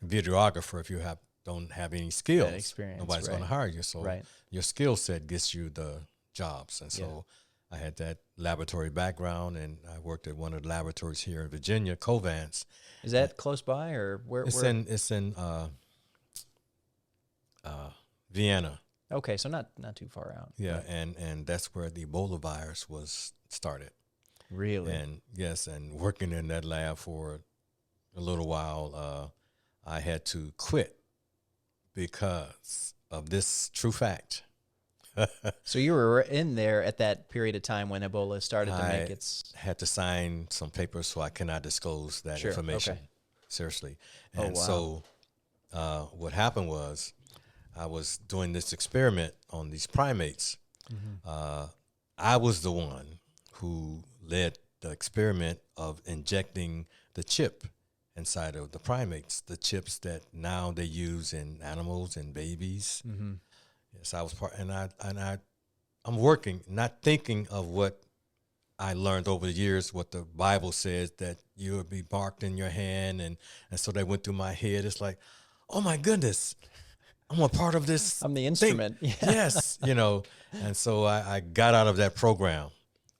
Speaker 2: videographer if you don't have any skills.
Speaker 1: That experience,
Speaker 2: Nobody's going to hire you. So your skill set gets you the jobs. And so I had that laboratory background, and I worked at one of the laboratories here in Virginia, Covance.
Speaker 1: Is that close by, or where?
Speaker 2: It's in Vienna.
Speaker 1: Okay, so not too far out.
Speaker 2: Yeah, and that's where the Ebola virus was started.
Speaker 1: Really?
Speaker 2: And yes, and working in that lab for a little while, I had to quit because of this true fact.
Speaker 1: So you were in there at that period of time when Ebola started to make its.
Speaker 2: Had to sign some papers, so I cannot disclose that
Speaker 1: Sure,
Speaker 2: information.
Speaker 1: okay.
Speaker 2: Seriously.
Speaker 1: Oh,
Speaker 2: And
Speaker 1: wow.
Speaker 2: so what happened was I was doing this experiment on these primates. I was the one who led the experiment of injecting the chip inside of the primates, the chips that now they use in animals and babies. Yes, I was part, and I'm working, not thinking of what I learned over the years, what the Bible says, that you will be marked in your hand, and so that went through my head. It's like, oh my goodness, I'm a part of this.
Speaker 1: I'm the
Speaker 2: thing.
Speaker 1: instrument. Yeah.
Speaker 2: Yes, and so I got out of that program.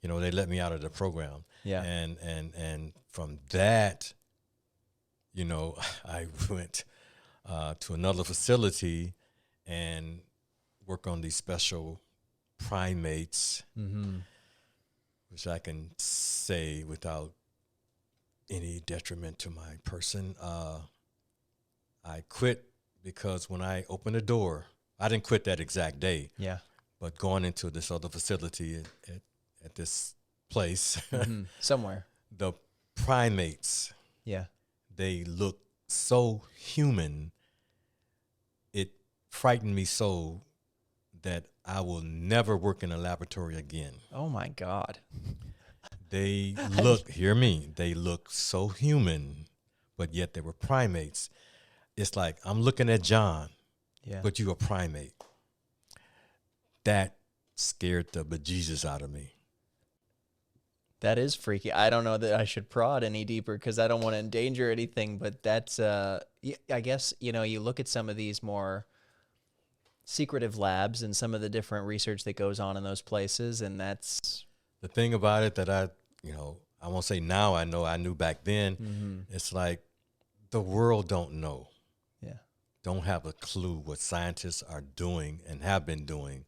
Speaker 2: They let me out of the program.
Speaker 1: Yeah.
Speaker 2: And from that, I went to another facility and work on these special primates, which I can say without any detriment to my person. I quit because when I opened the door, I didn't quit that exact day.
Speaker 1: Yeah.
Speaker 2: But going into this other facility at this place,
Speaker 1: Somewhere.
Speaker 2: the primates,
Speaker 1: Yeah.
Speaker 2: they look so human. It frightened me so that I will never work in a laboratory again.
Speaker 1: Oh my God.
Speaker 2: They hear me, they look so human, but yet they were primates. It's like, I'm looking at John,
Speaker 1: Yeah.
Speaker 2: but you a primate. That scared the bejesus out of me.
Speaker 1: That is freaky. I don't know that I should prod any deeper because I don't want to endanger anything, but that's, I guess, you look at some of these more secretive labs and some of the different research that goes on in those places, and that's...
Speaker 2: The thing about it that I won't say now I know, I knew back then, it's like the world don't know.
Speaker 1: Yeah.
Speaker 2: Don't have a clue what scientists are doing and have been doing.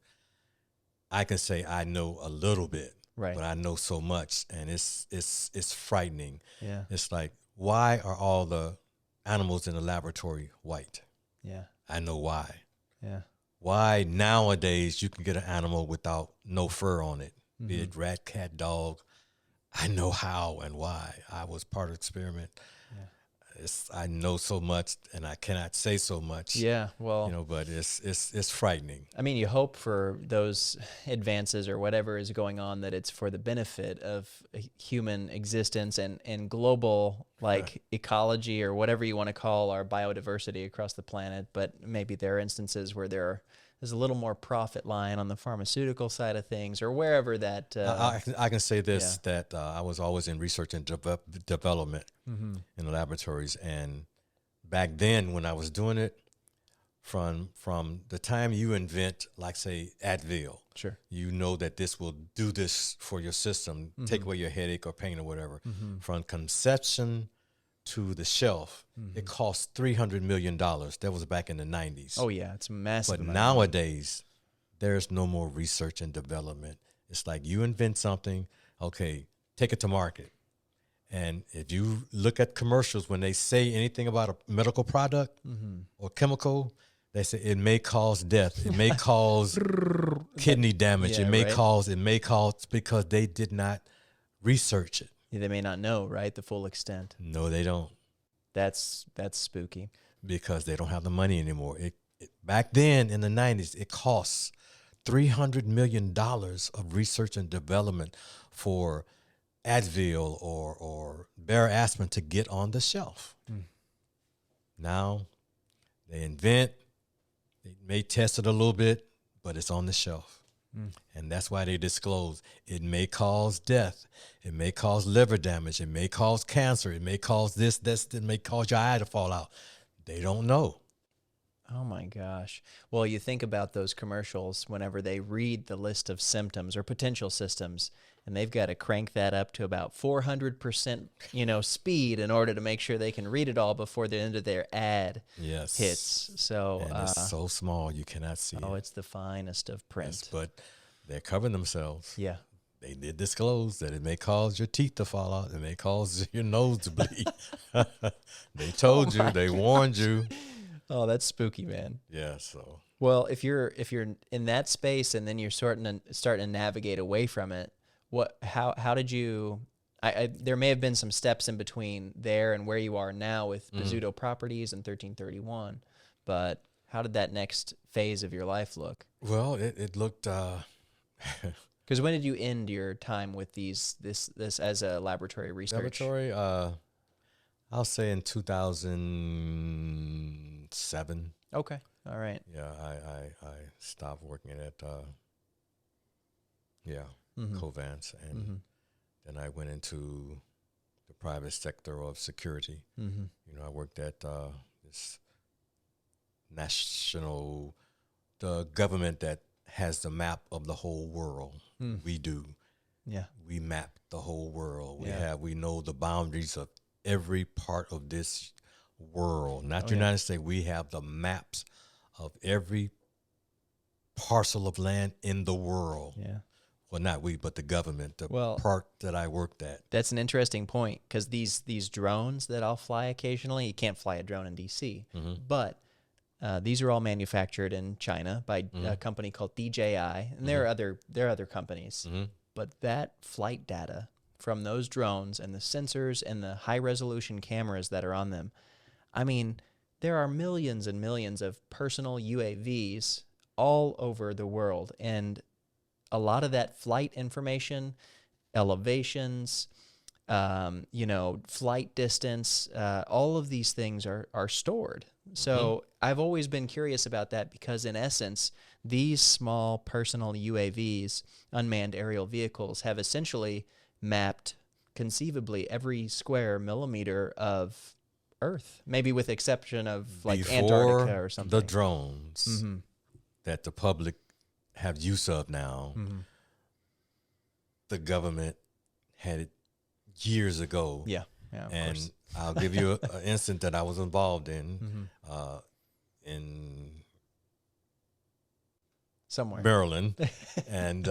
Speaker 2: I can say I know a little bit.
Speaker 1: Right.
Speaker 2: But I know so much, and it's frightening.
Speaker 1: Yeah.
Speaker 2: It's like, why are all the animals in the laboratory white?
Speaker 1: Yeah.
Speaker 2: I know why.
Speaker 1: Yeah.
Speaker 2: Why nowadays you can get an animal without no fur on it, be it rat, cat, dog. I know how and why. I was part of the experiment. I know so much and I cannot say so much.
Speaker 1: Yeah, well,
Speaker 2: But it's frightening.
Speaker 1: I mean, you hope for those advances or whatever is going on that it's for the benefit of human existence and global like ecology or whatever you want to call our biodiversity across the planet. But maybe there are instances where there's a little more profit lying on the pharmaceutical side of things or wherever that.
Speaker 2: I can say this, that I was always in research and development in the laboratories. And back then when I was doing it, from the time you invent, like say Advil,
Speaker 1: Sure.
Speaker 2: you know that this will do this for your system, take away your headache or pain or whatever. From conception to the shelf, it cost $300 million. That was back in the 90s.
Speaker 1: Oh yeah, it's massive.
Speaker 2: But nowadays, there's no more research and development. It's like you invent something, okay, take it to market. And if you look at commercials, when they say anything about a medical product or chemical, they say it may cause death. It may cause kidney damage.
Speaker 1: Yeah,
Speaker 2: it may cause because they did not research it.
Speaker 1: Yeah, they may not know, right, the full extent.
Speaker 2: No, they don't.
Speaker 1: That's spooky.
Speaker 2: Because they don't have the money anymore. Back then in the 90s, it costs $300 million of research and development for Advil or Bare Aspirin to get on the shelf. Now they invent, they may test it a little bit, but it's on the shelf. And that's why they disclose it may cause death. It may cause liver damage. It may cause cancer. It may cause this, it may cause your eye to fall out. They don't know.
Speaker 1: Oh my gosh. Well, you think about those commercials whenever they read the list of symptoms or potential symptoms, and they've got to crank that up to about 400%, speed in order to make sure they can read it all before the end of their ad hits. So
Speaker 2: and it's so small you cannot see it.
Speaker 1: Oh, it's the finest of print.
Speaker 2: Yes, but they're covering themselves.
Speaker 1: Yeah.
Speaker 2: They did disclose that it may cause your teeth to fall out. It may cause your nose to bleed. They told you. They warned you.
Speaker 1: Oh, that's spooky, man.
Speaker 2: Yeah. So.
Speaker 1: Well, if you're in that space and then you're starting to navigate away from it, how did you? There may have been some steps in between there and where you are now with Bizzuto Properties and 1331, but how did that next phase of your life look?
Speaker 2: Well, it looked.
Speaker 1: Because when did you end your time with this as a laboratory research?
Speaker 2: I'll say in 2007.
Speaker 1: Okay, all right.
Speaker 2: Yeah, I stopped working at Covance, and then I went into the private sector of security. I worked at this the government that has the map of the whole world. We do.
Speaker 1: Yeah.
Speaker 2: We map the whole world. We know the boundaries of every part of this world. Not the United States. We have the maps of every parcel of land in the world.
Speaker 1: Yeah.
Speaker 2: Well, not we, but the government, part that I worked at.
Speaker 1: That's an interesting point, because these drones that I'll fly occasionally, you can't fly a drone in D.C., but these are all manufactured in China by a company called DJI, and there are other companies. But that flight data from those drones and the sensors and the high-resolution cameras that are on them, I mean, there are millions and millions of personal UAVs all over the world, and a lot of that flight information, elevations, flight distance, all of these things are stored. So I've always been curious about that, because in essence, these small personal UAVs, unmanned aerial vehicles, have essentially mapped conceivably every square millimeter of Earth, maybe with exception of like
Speaker 2: Before
Speaker 1: Antarctica or something.
Speaker 2: the drones that the public have use of now, the government had it years ago.
Speaker 1: Yeah, of
Speaker 2: and
Speaker 1: course.
Speaker 2: I'll give you an incident that I was involved in
Speaker 1: Somewhere.
Speaker 2: Maryland, and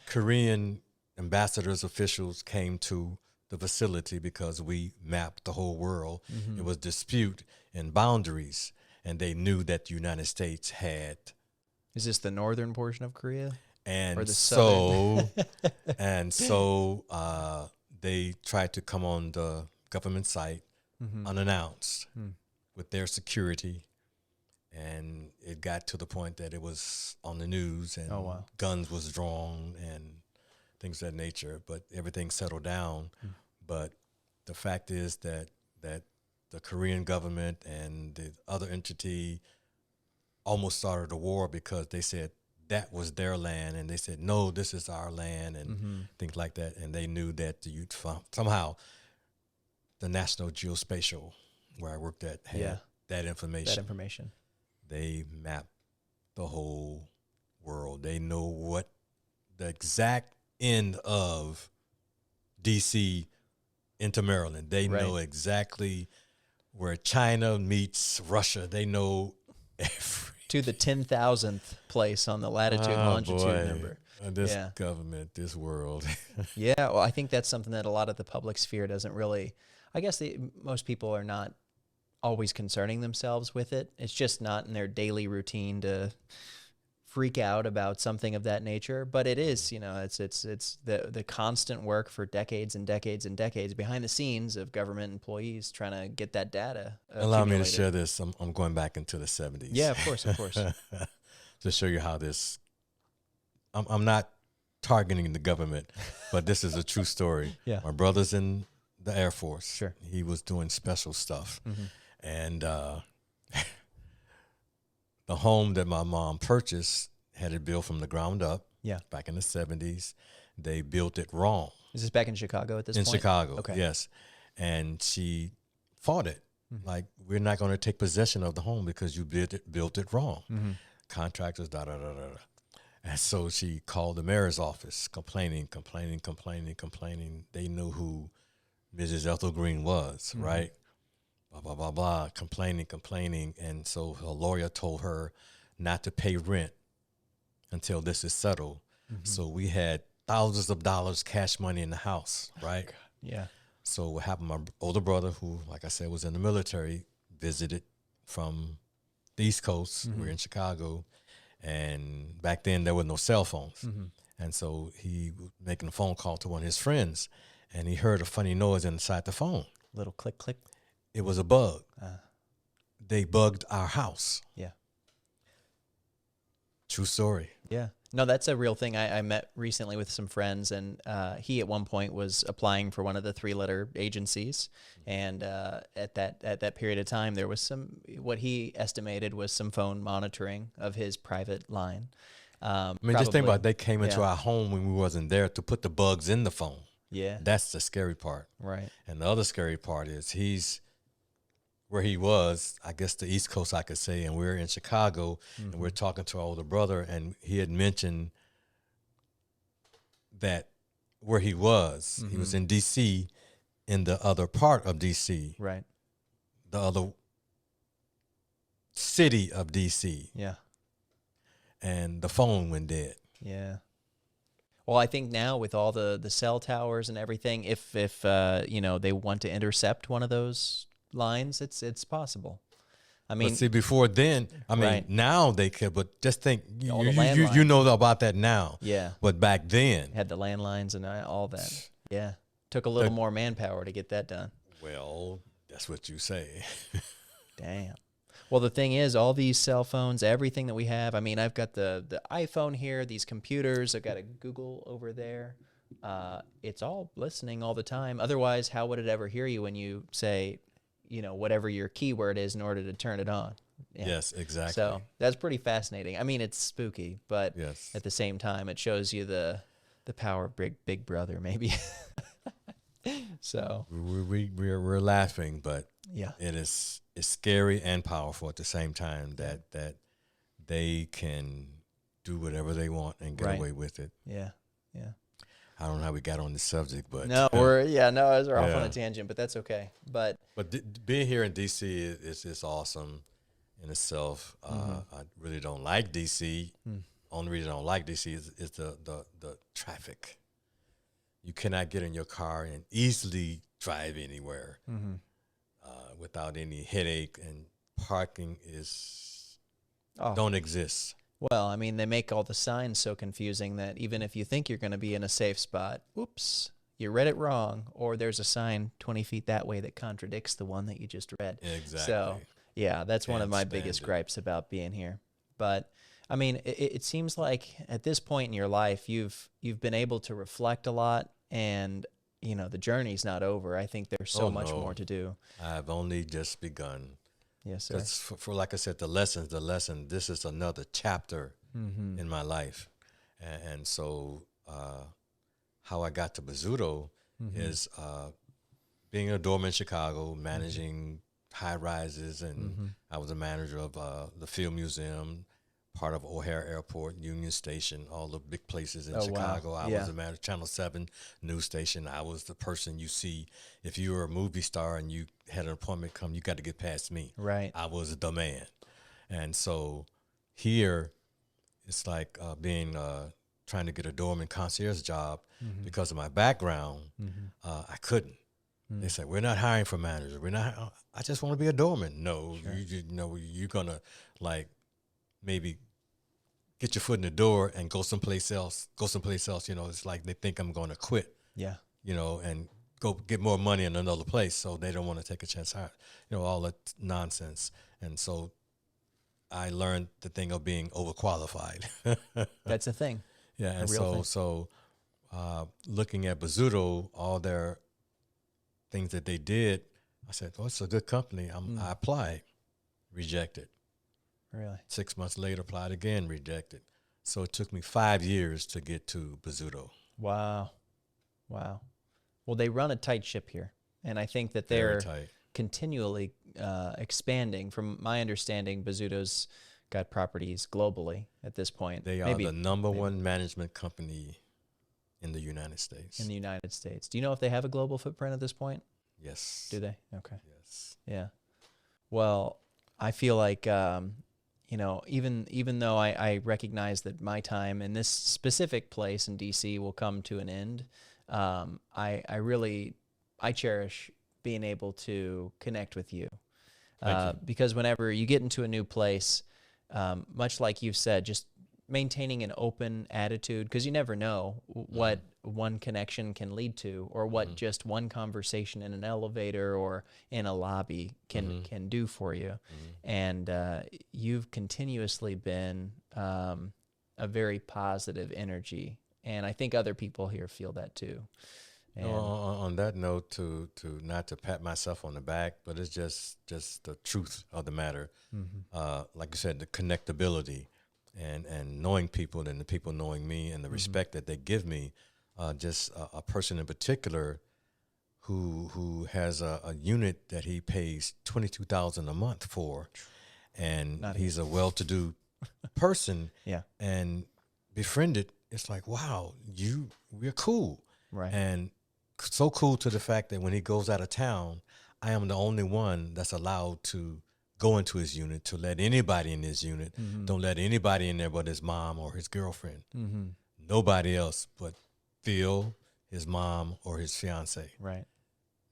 Speaker 2: Korean ambassadors, officials came to the facility because we mapped the whole world. It was dispute and boundaries, and they knew that the United States had.
Speaker 1: Is this the northern portion of Korea?
Speaker 2: And
Speaker 1: or the
Speaker 2: so, and so they tried to come on the government site unannounced with their security. And it got to the point that it was on the news and guns was drawn and things of that nature, but everything settled down. But the fact is that the Korean government and the other entity almost started a war because they said that was their land, and they said, no, this is our land, and things like that. And they knew that somehow the National Geospatial, where I worked at, had that information. They map the whole world. They know what the exact end of D.C. into Maryland. They know exactly where China meets Russia. They know every...
Speaker 1: to the 10,000th place on the latitude and longitude number.
Speaker 2: This government, this world.
Speaker 1: Yeah, well, I think that's something that a lot of the public sphere doesn't really... I guess most people are not always concerning themselves with it. It's just not in their daily routine to freak out about something of that nature. But it is, it's the constant work for decades and decades and decades behind the scenes of government employees trying to get that data
Speaker 2: Allow me to share this. I'm going back into the 70s.
Speaker 1: Yeah, of course.
Speaker 2: To show you how this... I'm not targeting the government, but this is a true story.
Speaker 1: Yeah.
Speaker 2: My brother's in the Air Force.
Speaker 1: Sure.
Speaker 2: He was doing special stuff. And the home that my mom purchased had it built from the ground up.
Speaker 1: Yeah.
Speaker 2: Back in the 70s. They built it wrong.
Speaker 1: Is this back in Chicago at this point?
Speaker 2: In Chicago,
Speaker 1: okay.
Speaker 2: Yes. And she fought it. Like, we're not going to take possession of the home because you built it wrong. Contractors, da-da-da-da-da. And so she called the mayor's office, complaining. They knew who Mrs. Ethel Green was, right? Blah, blah, blah, blah, complaining. And so her lawyer told her not to pay rent until this is settled. So we had thousands of dollars cash money in the house, right?
Speaker 1: God. Yeah.
Speaker 2: So what happened, my older brother, who, like I said, was in the military, visited from the East Coast. We're in Chicago. And back then there were no cell phones. And so he was making a phone call to one of his friends, and he heard a funny noise inside the phone.
Speaker 1: Little click, click.
Speaker 2: It was a bug. They bugged our house.
Speaker 1: Yeah.
Speaker 2: True story.
Speaker 1: Yeah. No, that's a real thing. I met recently with some friends, and he at one point was applying for one of the 3-letter agencies. And at that period of time, there was what he estimated was some phone monitoring of his private line.
Speaker 2: Just think about it. They came into our home when we wasn't there to put the bugs in the phone.
Speaker 1: Yeah.
Speaker 2: That's the scary part.
Speaker 1: Right.
Speaker 2: And the other scary part is he's where he was, I guess the East Coast, I could say, and we're in Chicago, and we're talking to our older brother, and he had mentioned that where he was in D.C., in the other part of D.C.,
Speaker 1: right,
Speaker 2: the other city of D.C.,
Speaker 1: yeah,
Speaker 2: and the phone went dead.
Speaker 1: Yeah. Well, I think now with all the cell towers and everything, if they want to intercept one of those lines, it's possible. I mean,
Speaker 2: but see, before then, now they could, but just think, you know about that now.
Speaker 1: Yeah.
Speaker 2: But back then,
Speaker 1: had the landlines and all that. Yeah. Took a little more manpower to get that done.
Speaker 2: Well, that's what you say.
Speaker 1: Damn. Well, the thing is, all these cell phones, everything that we have, I mean, I've got the iPhone here, these computers, I've got a Google over there. It's all listening all the time. Otherwise, how would it ever hear you when you say, whatever your keyword is in order to turn it on? Yeah.
Speaker 2: Yes, exactly.
Speaker 1: So that's pretty fascinating. I mean, it's spooky, but
Speaker 2: yes,
Speaker 1: at the same time, it shows you the power of Big Brother, maybe. So
Speaker 2: we're laughing, but
Speaker 1: yeah,
Speaker 2: it's scary and powerful at the same time that they can do whatever they want and get away with it.
Speaker 1: Yeah, yeah.
Speaker 2: I don't know how we got on this subject, but
Speaker 1: no, we're off on a tangent, but that's okay. But
Speaker 2: being here in DC is awesome in itself. I really don't like DC. Only reason I don't like DC is the traffic. You cannot get in your car and easily drive anywhere without any headache, and parking don't exist.
Speaker 1: Well, I mean, they make all the signs so confusing that even if you think you're going to be in a safe spot, whoops, you read it wrong, or there's a sign 20 feet that way that contradicts the one that you just read.
Speaker 2: Exactly.
Speaker 1: So, yeah, that's one of
Speaker 2: Can't
Speaker 1: my
Speaker 2: stand
Speaker 1: biggest
Speaker 2: it.
Speaker 1: gripes about being here. But I mean, it seems like at this point in your life, you've been able to reflect a lot, and the journey's not over. I think there's so
Speaker 2: Oh
Speaker 1: much more
Speaker 2: no,
Speaker 1: to do.
Speaker 2: I've only just begun.
Speaker 1: Yes, sir.
Speaker 2: Because for like I said, the lesson. This is another chapter
Speaker 1: Mm-hmm.
Speaker 2: in my life, and so how I got to Bizzuto
Speaker 1: Mm-hmm.
Speaker 2: is being a doorman in Chicago, managing high rises, and
Speaker 1: Mm-hmm.
Speaker 2: I was a manager of the Field Museum, part of O'Hare Airport, Union Station, all the big places in
Speaker 1: Oh, wow.
Speaker 2: Chicago. I
Speaker 1: Yeah.
Speaker 2: was a manager, Channel 7 news station. I was the person you see if you were a movie star and you had an appointment come, you got to get past me.
Speaker 1: Right.
Speaker 2: I was the man. And so here it's like being trying to get a doorman concierge job
Speaker 1: Mm-hmm.
Speaker 2: because of my background.
Speaker 1: Mm-hmm.
Speaker 2: I couldn't.
Speaker 1: Mm.
Speaker 2: They said, we're not hiring for managers. We're not. I just want to be a doorman. No,
Speaker 1: Sure.
Speaker 2: you know, you're gonna like maybe get your foot in the door and go someplace else. You know, it's like they think I'm going to quit.
Speaker 1: Yeah.
Speaker 2: You know, and go get more money in another place, so they don't want to take a chance. All that nonsense. And so I learned the thing of being overqualified.
Speaker 1: That's a thing.
Speaker 2: Yeah, and
Speaker 1: real
Speaker 2: so looking at Bizzuto, all their things that they did, I said, "Oh, it's a good company." I applied, rejected.
Speaker 1: Really?
Speaker 2: 6 months later, applied again, rejected. So it took me 5 years to get to Bizzuto.
Speaker 1: Wow. Wow. Well, they run a tight ship here, and I think that
Speaker 2: Very
Speaker 1: they're
Speaker 2: tight.
Speaker 1: continually expanding. From my understanding, Bazzuto's got properties globally at this point.
Speaker 2: They are the number one management company in the United States.
Speaker 1: In the United States. Do you know if they have a global footprint at this point?
Speaker 2: Yes.
Speaker 1: Do they? Okay.
Speaker 2: Yes.
Speaker 1: Yeah. Well, I feel like even though I recognize that my time in this specific place in DC will come to an end, I cherish being able to connect with you.
Speaker 2: Thank you.
Speaker 1: Because whenever you get into a new place, much like you've said, just maintaining an open attitude, because you never know what one connection can lead to, or what just one conversation in an elevator or in a lobby can do for you. And you've continuously been a very positive energy, and I think other people here feel that too. And
Speaker 2: On that note, to not to pat myself on the back, but it's just the truth of the matter. Like you said, the connectability and knowing people, and the people knowing me, and the respect that they give me. Just a person in particular who has a unit that he pays $22,000 a month for, and he's a well-to-do person.
Speaker 1: Yeah.
Speaker 2: And befriended. It's like, wow, we're cool.
Speaker 1: Right.
Speaker 2: And so cool to the fact that when he goes out of town, I am the only one that's allowed to go into his unit, to let anybody in his unit. Don't let anybody in there but his mom or his girlfriend. Nobody else but Phil, his mom, or his fiance.
Speaker 1: Right.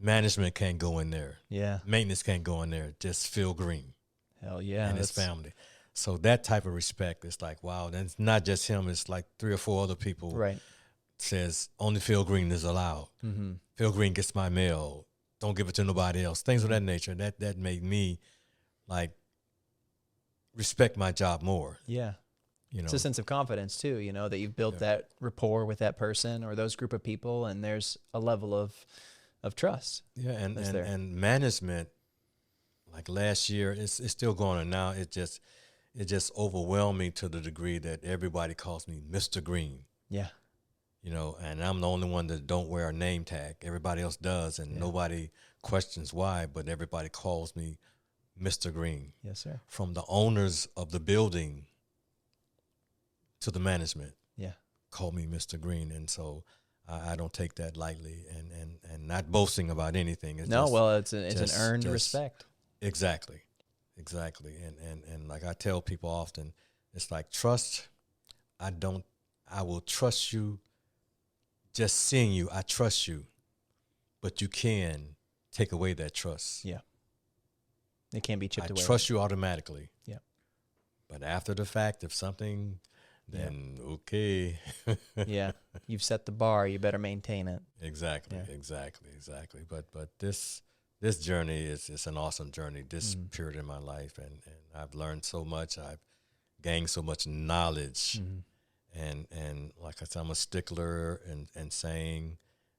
Speaker 2: Management can't go in there.
Speaker 1: Yeah.
Speaker 2: Maintenance can't go in there. Just Phil Green
Speaker 1: Hell yeah.
Speaker 2: and his family. So that type of respect is like, wow. And it's not just him. It's like 3 or 4 other people.
Speaker 1: Right.
Speaker 2: Says only Phil Green is allowed. Phil Green gets my mail. Don't give it to nobody else. Things of that nature. That made me like respect my job more.
Speaker 1: Yeah.
Speaker 2: You know,
Speaker 1: It's a sense of confidence too, that you've built that rapport with that person or those group of people, and there's a level of trust.
Speaker 2: yeah,
Speaker 1: that's there.
Speaker 2: and management, like last year, it's still going on now. It just overwhelmed me to the degree that everybody calls me Mr. Green.
Speaker 1: Yeah.
Speaker 2: And I'm the only one that don't wear a name tag. Everybody else does, and nobody questions why, but everybody calls me Mr. Green.
Speaker 1: Yes, sir.
Speaker 2: From the owners of the building to the management.
Speaker 1: Yeah.
Speaker 2: Call me Mr. Green. And so I don't take that lightly, and not boasting about anything. It's
Speaker 1: an earned respect.
Speaker 2: Exactly. And like I tell people often, it's like trust. I will trust you. Just seeing you, I trust you, but you can take away that trust.
Speaker 1: Yeah. It can be chipped away.
Speaker 2: I trust you automatically.
Speaker 1: Yeah.
Speaker 2: But after the fact, if something, then okay.
Speaker 1: Yeah. You've set the bar. You better maintain it.
Speaker 2: Exactly,
Speaker 1: Yeah.
Speaker 2: exactly. But this journey is an awesome journey. This period in my life, and I've learned so much. I've gained so much knowledge, and like I said, I'm a stickler and saying,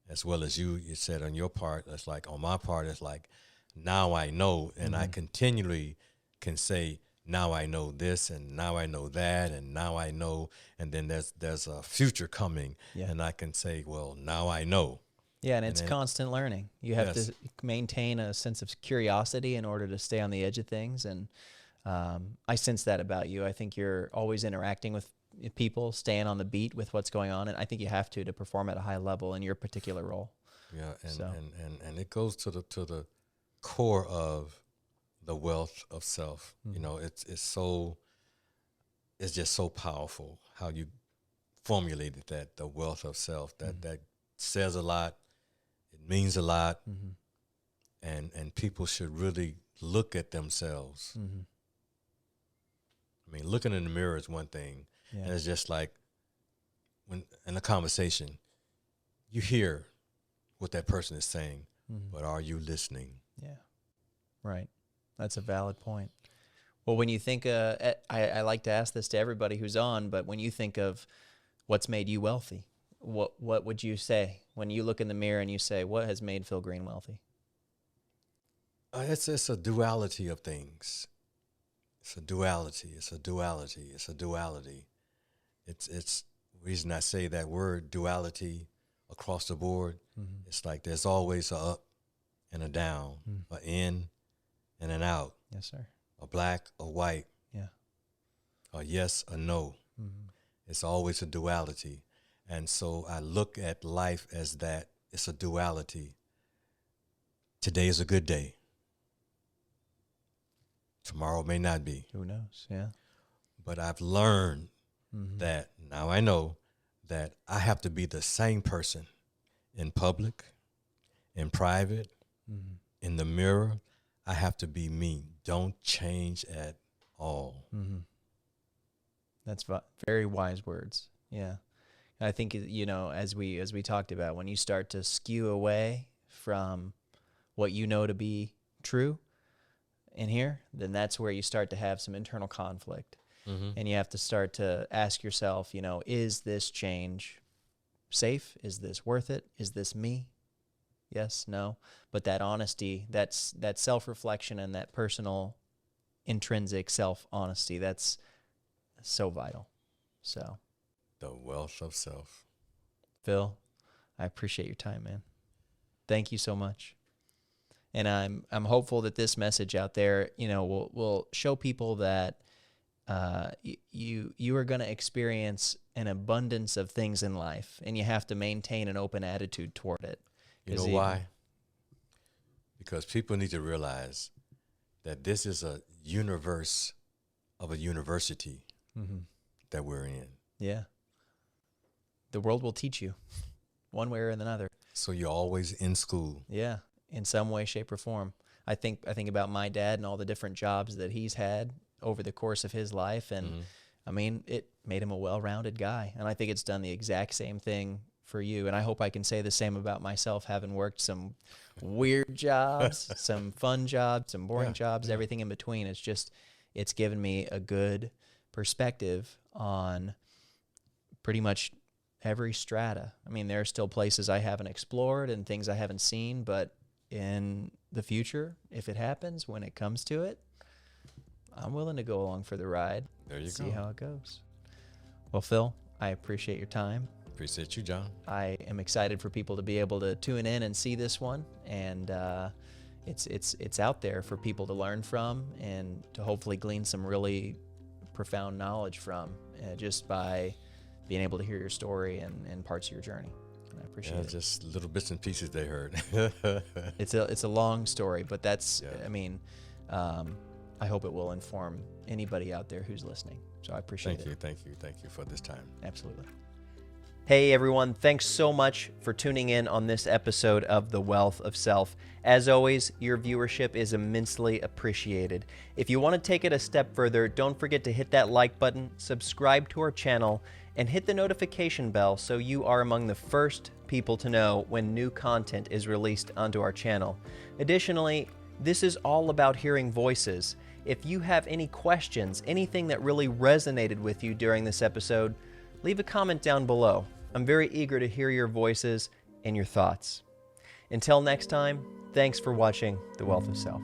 Speaker 2: as well as you said on your part. It's like on my part, it's like now I know, and I continually can say, now I know this, and now I know that, and now I know, and then there's a future coming,
Speaker 1: Yeah.
Speaker 2: and I can say, well, now I know.
Speaker 1: Yeah, and it's
Speaker 2: then-
Speaker 1: constant learning. You have
Speaker 2: Yes.
Speaker 1: to maintain a sense of curiosity in order to stay on the edge of things. And I sense that about you. I think you're always interacting with people, staying on the beat with what's going on. And I think you have to perform at a high level in your particular role.
Speaker 2: Yeah, and
Speaker 1: So.
Speaker 2: and it goes to the core of the wealth of self. You know, it's just so powerful how you formulated that, the wealth of self. That says a lot. It means a lot, and people should really look at themselves. I mean, looking in the mirror is one thing, and it's just like when in a conversation, you hear what that person is saying, but are you listening?
Speaker 1: Yeah, right. That's a valid point. Well, when you think, I like to ask this to everybody who's on, but when you think of what's made you wealthy, what would you say when you look in the mirror and you say, what has made Phil Green wealthy?
Speaker 2: It's a duality of things. It's a duality. It's a duality. It's a duality. It's the reason I say that word duality across the board. It's like there's always a up and a down, a in and an out,
Speaker 1: Yes, sir.
Speaker 2: a black, a white,
Speaker 1: Yeah.
Speaker 2: a yes, a no. It's always a duality. And so I look at life as that. It's a duality. Today is a good day. Tomorrow may not be.
Speaker 1: Who knows? Yeah.
Speaker 2: But I've learned that now I know that I have to be the same person in public, in private, in the mirror. I have to be me. Don't change at all.
Speaker 1: That's very wise words. Yeah. I think, as we talked about, when you start to skew away from what you know to be true in here, then that's where you start to have some internal conflict. And you have to start to ask yourself, is this change safe? Is this worth it? Is this me? Yes, no. But that honesty, that self-reflection and that personal intrinsic self-honesty, that's so vital. So,
Speaker 2: The wealth of self.
Speaker 1: Phil, I appreciate your time, man. Thank you so much. And I'm hopeful that this message out there, will show people that you are going to experience an abundance of things in life, and you have to maintain an open attitude toward it.
Speaker 2: You know why? Because people need to realize that this is a universe of a university that we're in.
Speaker 1: Yeah. The world will teach you one way or another.
Speaker 2: So you're always in school.
Speaker 1: Yeah, in some way, shape, or form. I think about my dad and all the different jobs that he's had over the course of his life, and I mean, it made him a well-rounded guy. And I think it's done the exact same thing for you. And I hope I can say the same about myself, having worked some weird jobs, some fun jobs, some boring jobs, everything in between. It's given me a good perspective on pretty much every strata. I mean, there are still places I haven't explored and things I haven't seen, but in the future, if it happens, when it comes to it, I'm willing to go along for the ride.
Speaker 2: There you go.
Speaker 1: See how it goes. Well, Phil, I appreciate your time.
Speaker 2: Appreciate you, John.
Speaker 1: I am excited for people to be able to tune in and see this one, and it's out there for people to learn from and to hopefully glean some really profound knowledge from, just by being able to hear your story and parts of your journey. And I appreciate it.
Speaker 2: Just little bits and pieces they heard.
Speaker 1: It's a long story, but that's I mean, I hope it will inform anybody out there who's listening. So I appreciate it.
Speaker 2: Thank you for this time.
Speaker 1: Absolutely. Hey everyone, thanks so much for tuning in on this episode of The Wealth of Self. As always, your viewership is immensely appreciated. If you want to take it a step further, don't forget to hit that like button, subscribe to our channel, and hit the notification bell so you are among the first people to know when new content is released onto our channel. Additionally, this is all about hearing voices. If you have any questions, anything that really resonated with you during this episode, leave a comment down below. I'm very eager to hear your voices and your thoughts. Until next time, thanks for watching The Wealth of Self.